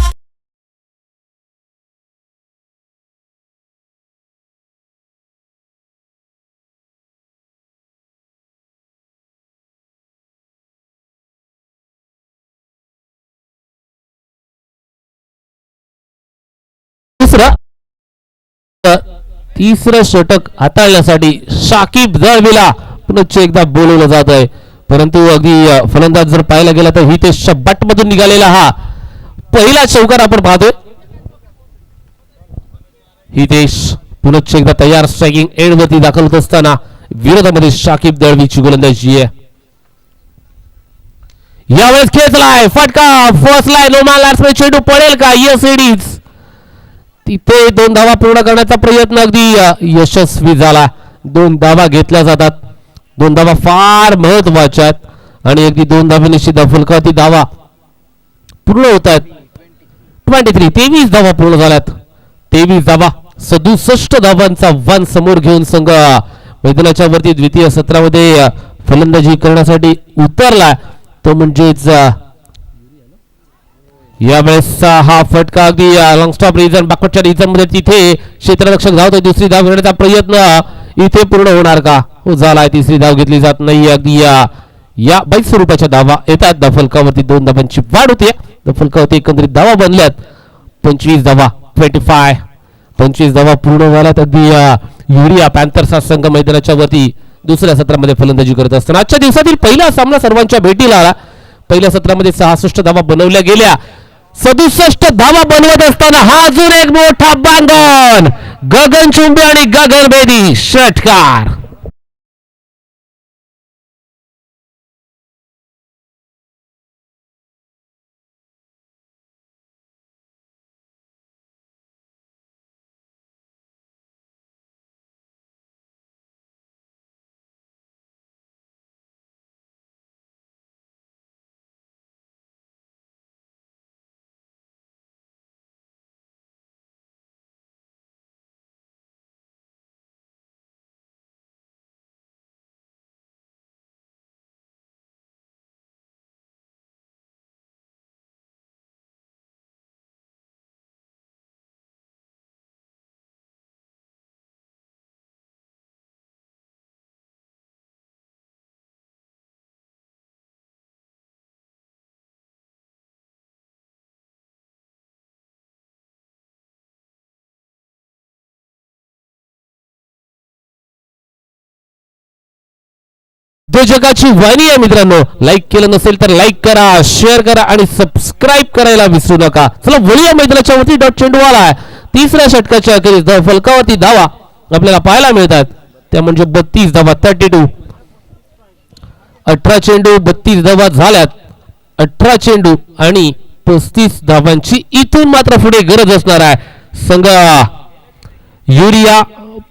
तिसरं षटक हाताळण्यासाठी शाकिब दळवीला पुन्हा एकदा बोलवलं जात आहे परंतु अगदी फलंदाज जर पाहायला गेला तर हितेशच्या बॅट मधून निघालेला हा पहिला चौकार आपण पाहतोय. हितेश पुन्हा एकदा तयार स्ट्रायकिंग एंड वरती दाखल होत असताना विरोधामध्ये शाकिब दळवीची गोलंदाजी आहे. यावेळेस खेचलाय फटका फसलाय. नो चेंडू पडेल का. यस इट तिथे 2 धावा पूर्ण करण्याचा प्रयत्न अगदी यशस्वी झाला. 2 धावा घेतल्या जातात. 2 धावा फार महत्वाच्या आहेत आणि अगदी 2 धावे निश्चित फलकावती धावा पूर्ण होत आहेत. 23 धावा पूर्ण झाल्यात. 23 धावा 67 धावांचा वन समोर घेऊन संघ मैदानाच्या वरती द्वितीय सत्रामध्ये फलंदाजी करण्यासाठी उतरला. तो म्हणजेच यावेळेस हा फटका अगदी लॉंग स्टॉप रिजन बाकडच्या रिजन मध्ये तिथे क्षेत्ररक्षक धावतोय. दुसरी धाव घेण्याचा प्रयत्न इथे पूर्ण होणार का? हो झालाय. तिसरी धाव घेतली जात नाही. अगदी या 22 स्वरूपाच्या धावा येतात. दफलकावरती 2 धावांची वाढ होते. दफलकावरती एकंदरीत धावा बनल्यात 25 धावा 25 धावा पूर्ण झाल्यात. अगदी युरिया पॅन्थर्स हा संघ मैदानाच्या वरती दुसऱ्या सत्रामध्ये फलंदाजी करत असताना आजच्या दिवसातील पहिला सामना सर्वांच्या भेटीला आला. पहिल्या सत्रामध्ये 66 धावा बनवल्या गेल्या. 67 धावा बनवत असताना हा अजून एक मोठा बांधन गगनचुंबी आणि गगनभेदी षटकार. उद्योजकाची वाहिनी आहे मित्रांनो. लाईक केलं नसेल तर लाईक करा, शेअर करा आणि सबस्क्राईब करायला विसरू नका. चला वळूया मैदानाच्या वरती. डॉट चेंडू आला आहे. तिसऱ्या षटकाच्या अखेरीस फलकावरती धावा आपल्याला पाहायला मिळतात. त्या म्हणजे 32 धावा 32. 18 चेंडू 32 धावा झाल्यात. 18 चेंडू आणि 35 धावांची इथून मात्र पुढे गरज असणार आहे संघ युरिया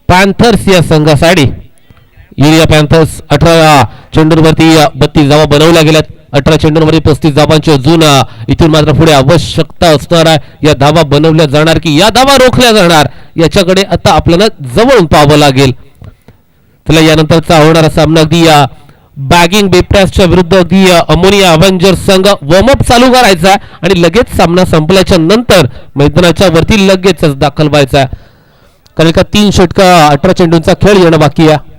पॅन्थर्स या संघासाठी. युरिया पॅन्थर्स 18 चेंडूंवरती 32 धावा बनवल्या गेल्यात. 18 चेंडूंवरती 35 धावांची अजून इथून मात्र पुढे आवश्यकता असणार आहे. या धावा बनवल्या जाणार की या धावा रोखल्या जाणार याच्याकडे आता आपल्याला जवळून पाहावं लागेल. चला यानंतरचा होणारा सामना अगदी बॅगिंग बेप्टॅसच्या विरुद्ध अगदी अमोनिया अव्हेंजर्स संघ वॉर्मअप चालू करायचा आहे आणि लगेच सामना संपल्याच्या नंतर मैदानाच्या वरती लगेचच दाखल व्हायचा आहे. कारण का 3 षटका 18 चेंडूंचा खेळ येणं बाकी आहे.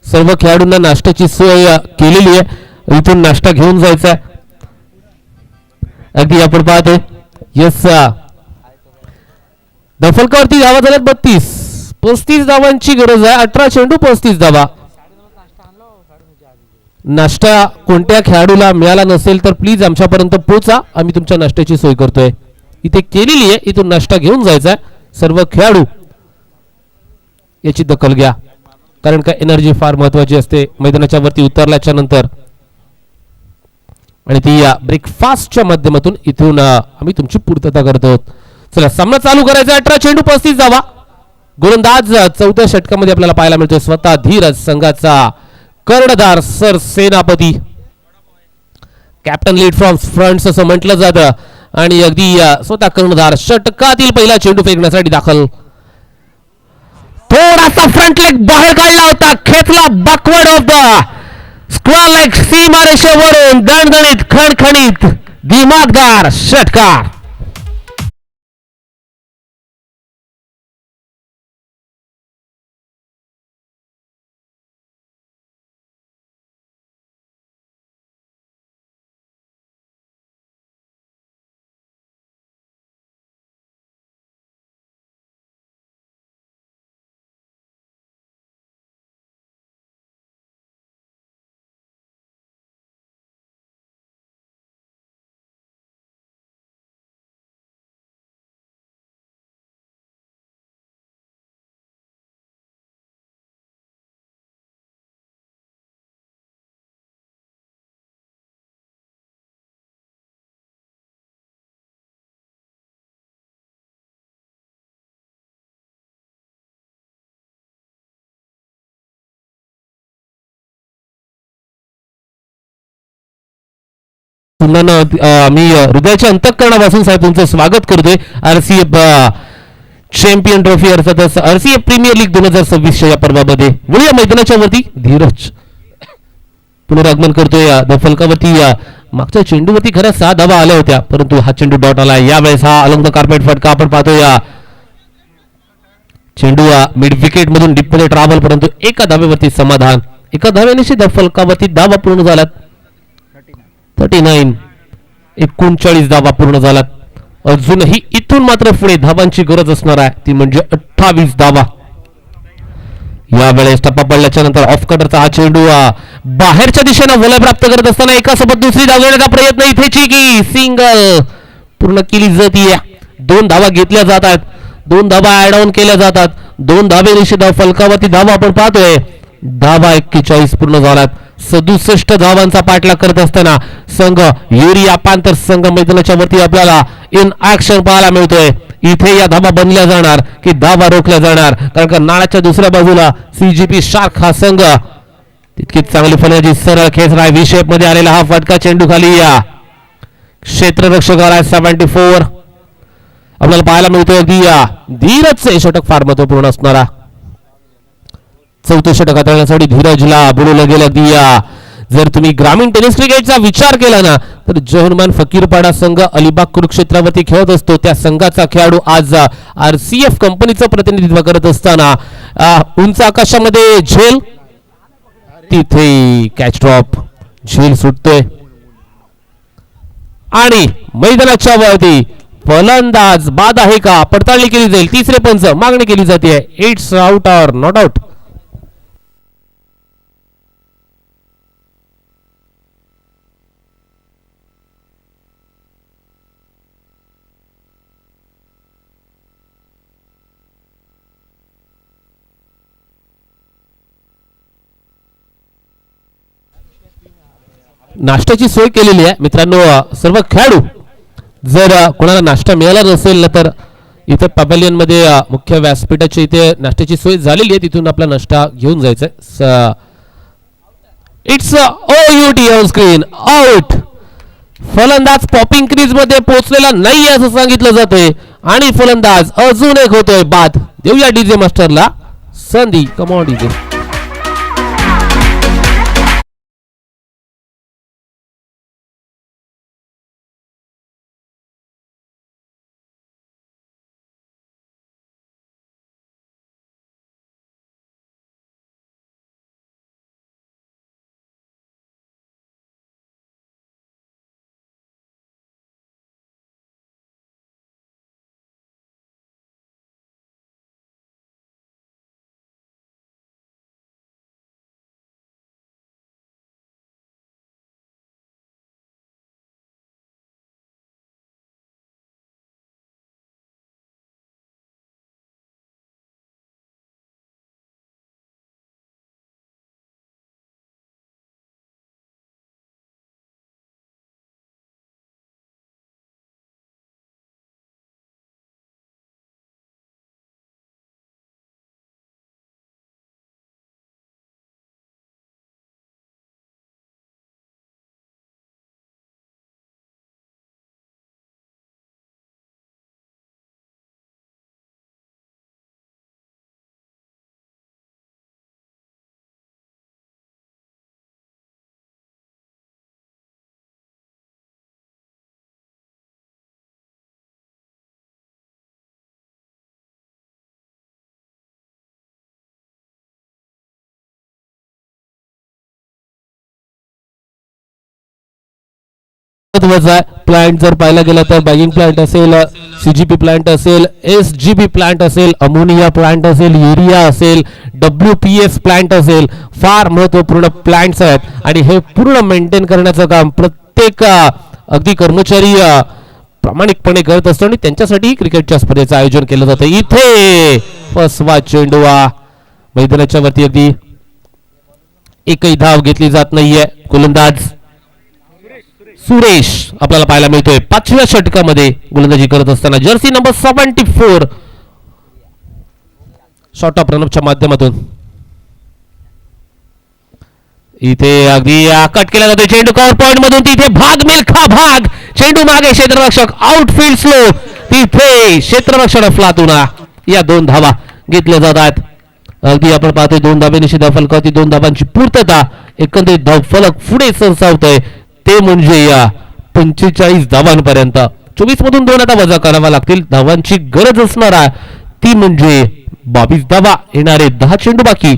सर्व खेळाडूंना नाश्त्याची सोय केलेली आहे. इथून नाश्ता घेऊन जायचा आहे. अगदी आपण पाहतोय यस दफलकावरती धावा झाल्यात 35 धावांची गरज आहे. 18 चेंडू 35 धावा. नाश्ता कोणत्या खेळाडूला मिळाला नसेल तर प्लीज आमच्यापर्यंत पोहोचा. आम्ही तुमच्या नाश्त्याची सोय करतोय. इथे केलेली आहे. इथून नाश्ता घेऊन जायचा आहे. सर्व खेळाडू याची दखल घ्या कारण का एनर्जी फार महत्वाची असते मैदानाच्या वरती उतरल्याच्या नंतर आणि ती ब्रेकफास्टच्या माध्यमातून इथून आम्ही तुमची पूर्तता करतो. चला सामना चालू करायचा. 18 चेंडू 35 धावा. गोलंदाज 4थ्या षटकामध्ये आपल्याला पाहायला मिळतोय स्वतः धीरज संघाचा कर्णधार सर सेनापती. कॅप्टन लीड फ्रॉम फ्रंट असं म्हटलं जातं आणि अगदी स्वतः कर्णधार षटकातील पहिला चेंडू फेकण्यासाठी दाखल. थोडासा फ्रंट लेग बाहेर काढला होता. खेचला backward off the square leg सीमारेषेवरून दणदणीत खणखणीत दिमागदार षटकार. मी हृदयाच्या अंतःकरणापासून साहेब तुमचं स्वागत करतोय आरसीएफ चॅम्पियन ट्रॉफी अर्थातच आरसीएफ प्रीमियर लीग 2026 या पर्वामध्ये. वळूया मैदानाच्या वरती. धीरज पुनरागमन करतोय द फलकावरती मागच्या चेंडूवरती खऱ्या 6 धावा आल्या होत्या, परंतु हा चेंडू डॉट आला. यावेळेस हा अलॉंग द कार्पेट फटका आपण पाहतोय. चेंडू मिड विकेट मधून डीप मध्ये ट्रॅव्हल, परंतु एका धावेवरती समाधान. एका धावेनिशी द फलकावरती धावा पूर्ण झाल्यात. 39 39 धावा पूर्ण झाल्यात. अजूनही इथून मात्र पुढे धावांची गरज असणार आहे, ती म्हणजे 28 धावा. यावेळेस टप्पा पडल्याच्या नंतर ऑफ कटरचा हा चेंडू बाहेरच्या दिशेने वलय प्राप्त करत असताना एकासोबत दुसरी धाव घेण्याचा प्रयत्न. इथेची की सिंगल पूर्ण केली जाते. 2 धावा घेतल्या जातात, 2 धावा ऍड ऑन केल्या जातात. 2 धावे निश्चित फलकावरती धावा आपण पाहतोय. धावा 41 पूर्ण झाल्यात. 67 धावांचा पाठलाग करत असताना संघ युरिया पॅन्थर संघ मैदानाच्या वरती आपल्याला इन ऍक्शन पाहायला मिळतोय. इथे या धावा बनल्या जाणार की धावा रोखल्या जाणार, कारण का नाळाच्या दुसऱ्या बाजूला सीजीपी शार्क हा संघ तितकीच चांगली फलंदाजी सरळ खेच राय व्ही शेप मध्ये आलेला हा फटका चेंडू खाली क्षेत्ररक्षकाला 74 आपल्याला पाहायला मिळतोय. अगदी धीरजचे षटक फार महत्वपूर्ण असणारा 4थं षटक हाताळण्यासाठी धीरजला बोलवलं गेलं. अगदी जर तुम्ही ग्रामीण टेनिस क्रिकेटचा विचार केला ना, तर जहरमान फकीरपाडा संघ अलिबाग कुरुक्षेत्रावरती खेळत असतो. त्या संघाचा खेळाडू आज आरसीएफ कंपनीचं प्रतिनिधित्व करत असताना उंच आकाशामध्ये झेल, तिथे कॅच ड्रॉप, झेल सुटतोय आणि मैदानाच्या वरती फलंदाज बाद आहे का पडताळणी केली जाईल. तिसरे पंच मागणी केली जाते. It's out or not out. नाश्त्याची सोय केलेली आहे मित्रांनो. सर्व खेळाडू जर कोणाला नाश्ता मिळाला नसेल ना, तर इथे पॅव्हेलियन मध्ये मुख्य व्यासपीठाच्या इथे नाश्त्याची सोय झालेली आहे, तिथून आपला नाश्ता घेऊन जायचा. It's OUT on screen out. फलंदाज पॉपिंग क्रीज मध्ये पोहोचलेला नाही असं सांगितलं जातंय आणि फलंदाज अजून एक होतोय बाद. देऊया डीजे मास्टरला संधी. Come on DJ. प्लांट जर पाहायला गेला तर बॅगिंग प्लांट असेल, सीजीपी प्लांट असेल, एसजीबी प्लांट असेल, अमोनिया प्लांट असेल, युरिया असेल, WPS प्लांट असेल, फार महत्वपूर्ण प्लांट्स आहेत आणि हे पूर्ण मेंटेन करण्याचं काम प्रत्येक अगदी कर्मचारी प्रामाणिकपणे करत असतो आणि त्यांच्यासाठी क्रिकेटच्या स्पर्धेचं आयोजन केलं जातं. इथे फसवा चेंडू मैदानाच्या वरती अगदी एकही धाव घेतली जात नाहीये. गोलंदाज सुरेश आपल्याला पाहायला मिळतोय 5व्या षटकामध्ये गोलंदाजी करत असताना. जर्सी नंबर 74 शॉट ऑफ रनअपच्या माध्यमातून इथे अगदी कट केला जातो चेंडू कव्हर पॉइंट मधून. तिथे भाग मिल्खा भाग, चेंडू मागे क्षेत्ररक्षक आउटफील्ड स्लो, तिथे क्षेत्ररक्षण फ्लातून या 2 धावा घेतल्या जातात. अगदी आपण पाहतोय 2 धाबे निश्चित धावफलकावरती 2 धाबांची पूर्तता. एकंदरीत धावफलक पुढे सरसावतोय ते म्हणजे या 45 धावांपर्यंत. 24 मधून 2 आता वजा करावा लागतील. धावांची गरज असणार आहे ती म्हणजे 22 धावा. येणारे 10 चेंडू बाकी.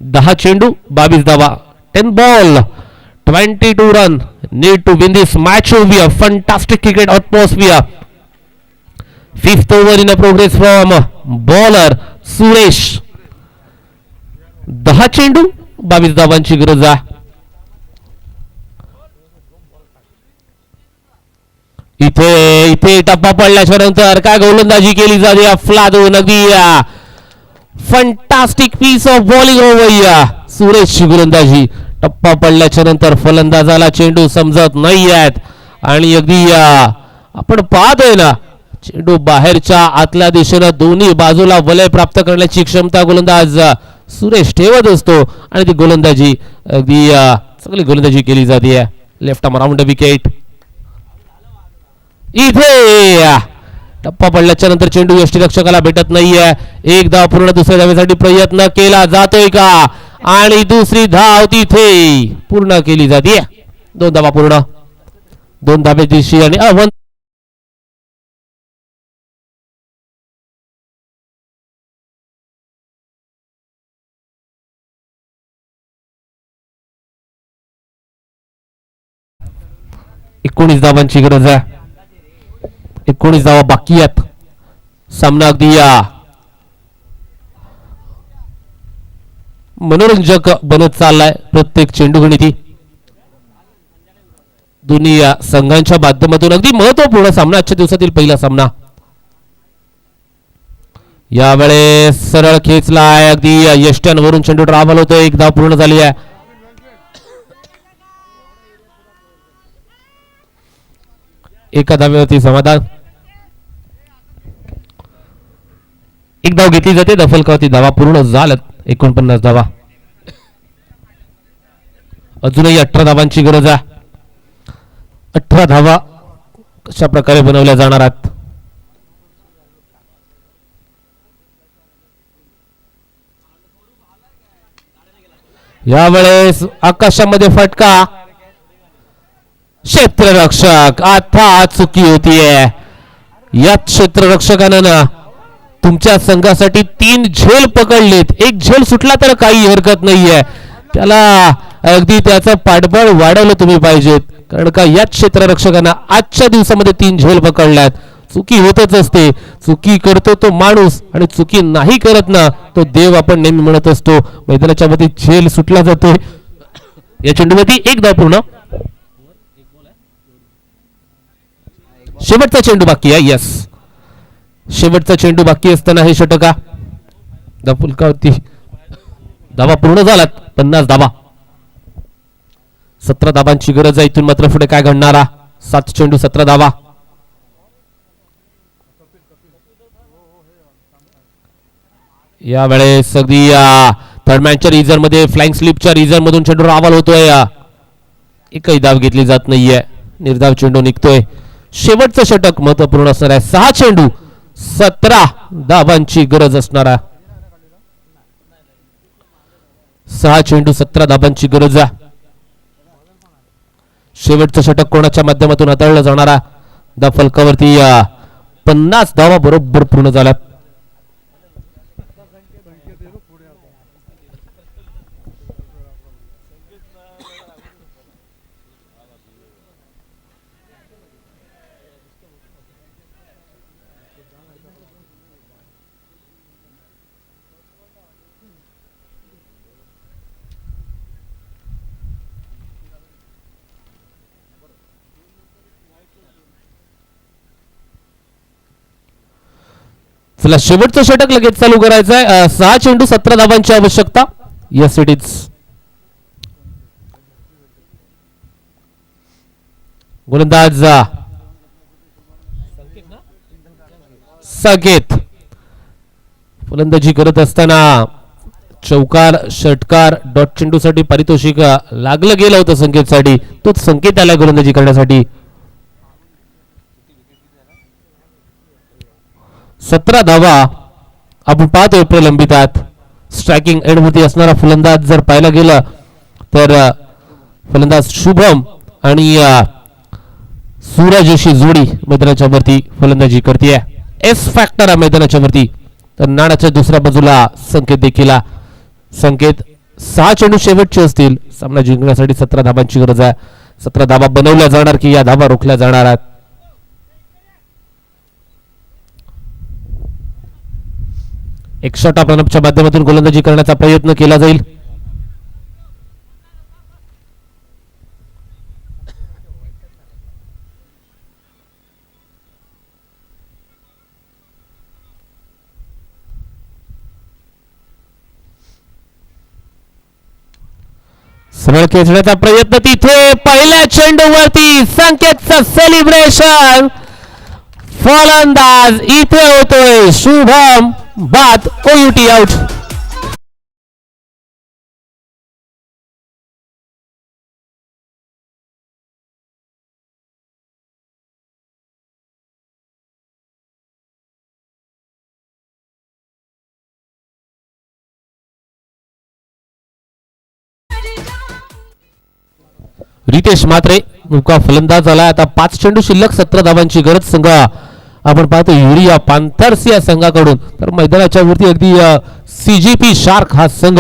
10 चेंडू 22 धावा. 10 ball 22 run need to win this match. Will be a fantastic cricket atmosphere. 5th over in a progress from bowler Suresh. 10 चेंडू 22 धावांची गरज आहे. इथे इथे टप्पा पडल्याच्या नंतर काय गोलंदाजी केली जाते अफलातून. अगदी fantastic piece of bowling over सुरेशची गोलंदाजी. टप्पा पडल्याच्या नंतर फलंदाजाला चेंडू समजत नाही आहेत आणि अगदी आपण पाहतोय ना चेंडू बाहेरच्या आतल्या दिशेनं दोन्ही बाजूला वलय प्राप्त करण्याची क्षमता गोलंदाज सुरेश ठेवत असतो आणि ती गोलंदाजी अगदी चांगली गोलंदाजी केली जाते. Left arm round wicket. इथे टप्पा पडल्याच्या नंतर चेंडू यष्टीरक्षकाला भेटत नाहीये. एक धाव पूर्ण दुसऱ्या धावेसाठी प्रयत्न केला जातोय का आणि दुसरी धाव तिथे पूर्ण केली जाते. 2 धावा पूर्ण. 2 धाबे दिशी आणि एकोणीस धावांची गरज आहे. 19 धावा बाकी आहेत. सामना अगदी मनोरंजक बनत चाललाय. प्रत्येक चेंडू गणिती दोन्ही संघांच्या माध्यमातून अगदी महत्वपूर्ण सामना. आजच्या दिवसातील पहिला सामना. यावेळेस सरळ खेचलाय अगदी यष्ट्यांवरून चेंडू ट्रॅव्हल होतोय. 1 धाव पूर्ण झाली आहे. एका धावेवरती समाधान. 1 धाव घेतली जाते. दफलकावरती धावा पूर्ण झाल्यात. 49 धावा. अजूनही 18 धावांची गरज आहे. 18 धावा कशा प्रकारे बनवल्या जाणार आहेत. यावेळेस आकाशामध्ये फटका. क्षेत्ररक्षक आता चुकी होतीये. या क्षेत्ररक्षकानं तुमच्या संघासाठी 3 झेल पकडलेत. 1 झेल सुटला तर काही हरकत नाहीये. त्याला अगदी त्याचं पाठबळ वाढवलं तुम्ही पाहिजेत. कारण का या क्षेत्ररक्षकांना आजच्या दिवसामध्ये 3 झेल पकडल्यात. चुकी होतच असते. चुकी करतो तो माणूस आणि चुकी नाही करत ना तो देव आपण नेहमी म्हणत असतो. मैदानाच्या मध्ये झेल सुटला जातोय. या चेंडूवरती 1 धाव पूर्ण. शेवटचा चेंडू बाकी आहे. यस शेवटचा चेंडू बाकी असताना हे षटका दफुलकावरती धावा पूर्ण झालात. 50 धावा. 17 धावांची गरज आहे. इथून मात्र पुढे काय घडणारा. 7 चेंडू 17 धावा. यावेळेस अगदी थर्डमॅनच्या रिझन मध्ये फ्लाइंग स्लिपच्या रिझन मधून चेंडू रावल होतोय. एकही धाव घेतली जात नाहीये. निर्धाव चेंडू निघतोय. शेवटचं षटक महत्वपूर्ण असणार आहे. 6 चेंडू 17 धावांची गरज असणार आहे. 6 चेंडू 17 धावांची गरज आहे. शेवटचं षटक कोणाच्या माध्यमातून हाताळलं जाणार आहे. दफलकावरती 50 धावा बरोबर पूर्ण झाल्यात. चला शेवटचं षटक लगेच चालू करायचं आहे. 6 चेंडू 17 धावांची आवश्यकता. Yes it is. गोलंदाज संकेत फलंदाजी करत असताना चौकार षटकार डॉट चेंडूसाठी पारितोषिक लागलं गेलं होतं संकेतसाठी. तोच संकेत आला गोलंदाजी करण्यासाठी. 17 धावा आपण पाहतोय प्रलंबित आहेत. स्ट्रायकिंग एंडवरती असणारा फलंदाज जर पाहायला गेलं तर फलंदाज शुभम आणि सूरज अशी जोडी मैदानाच्या वरती फलंदाजी करते. एस फॅक्टर मैदानाच्या वरती. तर नाण्याच्या दुसऱ्या बाजूला संकेत देखील. संकेत 6 चेंडू शेवटचे असतील. सामना जिंकण्यासाठी 17 धाबांची गरज आहे. 17 धाबा बनवल्या जाणार की या धाबा रोखल्या जाणार आहेत. एक शॉट आपल्या माध्यमातून गोलंदाजी करण्याचा प्रयत्न केला जाईल. सरळ खेचण्याचा प्रयत्न तिथे पहिल्या चेंडूवरती संकेतचं सेलिब्रेशन. फलंदाज इथे होतोय शुभम. बाद ओयूटी आउट. रितेश मात्रे मुका फलंदाज आला. आता 5 चेंडू शिल्लक 17 धावांची गरज संघ आपण पाहतो युरिया पांथर्स या संघाकडून. तर मैदानाच्या वरती अगदी सीजीपी शार्क हा संघ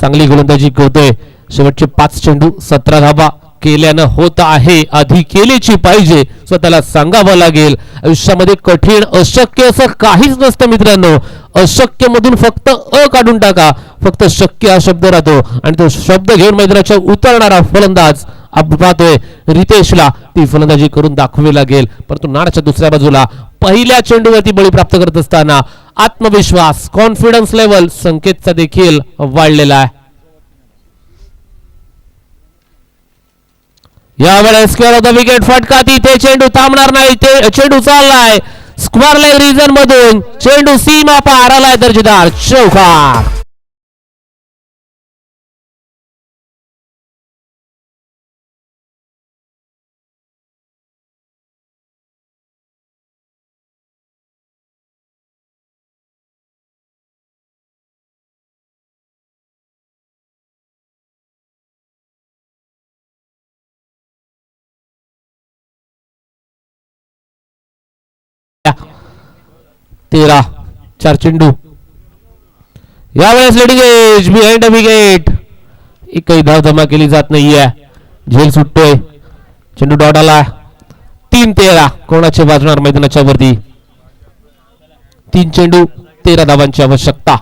चांगली गोलंदाजी करतोय. शेवटचे 5 चेंडू 17 धावा केल्यानं होत आहे. आधी केलीची पाहिजे स्वतःला सांगावं लागेल. आयुष्यामध्ये कठीण अशक्य असं काहीच नसतं मित्रांनो. अशक्य मधून फक्त काढून टाका. फक्त शक्य हा शब्द राहतो आणि तो शब्द घेऊन मैदानाच्या उतरणारा फलंदाज आपण पाहतोय रितेशला ती फलंदाजी करून दाखवावी लागेल. परंतु नाण्याच्या दुसऱ्या बाजूला पहिल्या चेंडूवरती बळी प्राप्त करत असताना आत्मविश्वास कॉन्फिडन्स लेवल संकेतचा देखील वाढलेला आहे. यावेळेस स्क्वेअर ऑफ द विकेट फटका. तिथे चेंडू थांबणार नाही. ते चेंडू चाललाय स्क्वेअर लेग रिजन मधून. चेंडू सीमा पार आलाय. दर्जेदार चौकार. तेरा 4 चेंडू. यावेळेस लेडिंग एज बिहाइंड विकेट. एकही धाव जमा केली जात नाहीये. झेल सुटतोय. चेंडू डॉट आला. 3-13 कोणाचे वाजणार मैदानाच्या वरती. 3 चेंडू 13 धावांची आवश्यकता.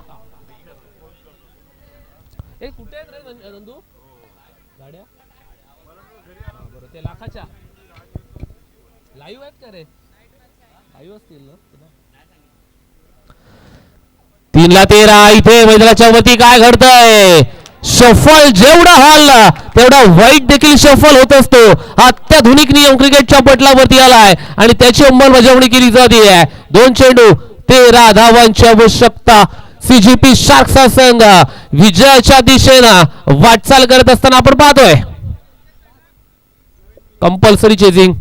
तीनला 13 इथे मैदानाच्या वरती काय घडतंय. शफल जेवढा हॉल तेवढा वाईट देखील शफल होत असतो. अत्याधुनिक नियम क्रिकेटच्या पटलावरती आलाय आणि त्याची अंमलबजावणी केली जाते. 2 चेंडू 13 धावांची आवश्यकता. सीजीपी शार्क्सचा संघ विजयाच्या दिशेनं वाटचाल करत असताना आपण पाहतोय. Compulsory chasing.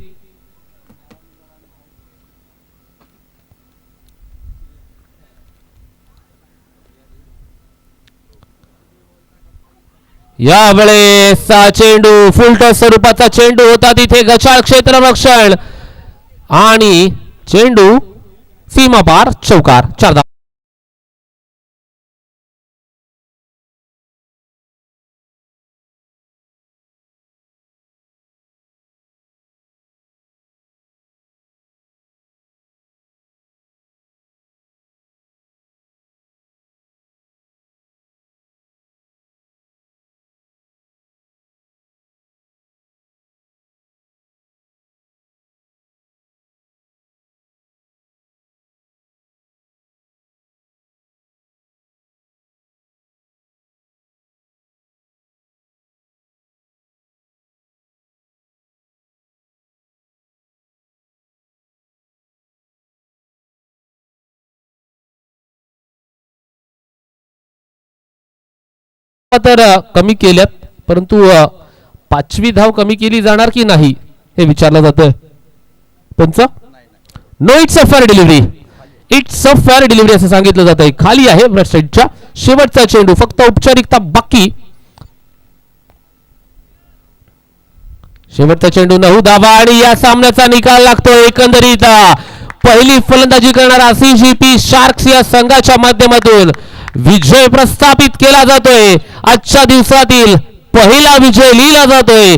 यावेळेस चेंडू फुलटॉस स्वरूपाचा चेंडू होता. तिथे गचाळ क्षेत्ररक्षण आणि चेंडू सीमा पार चौकार. 4 धावा. तर कमी केल्यात परंतु 5वी धाव कमी केली जाणार की नाही हे विचारलं जातंय. पंच no it's a fair delivery. It's a fair delivery असं सांगितलं जात आहे. खाली आहे ब्रॅड साईडच्या शेवटचा चेंडू, फक्त औपचारिकता बाकी. शेवटचा चेंडू 9 धावा आणि या सामन्याचा निकाल लागतोय. एकंदरीत पहिली फलंदाजी करणारा CGP शार्क्स या संघाच्या माध्यमातून विजय प्रस्थापित केला जातोय. आजच्या दिवसातील पहिला विजय लिहिला जातोय.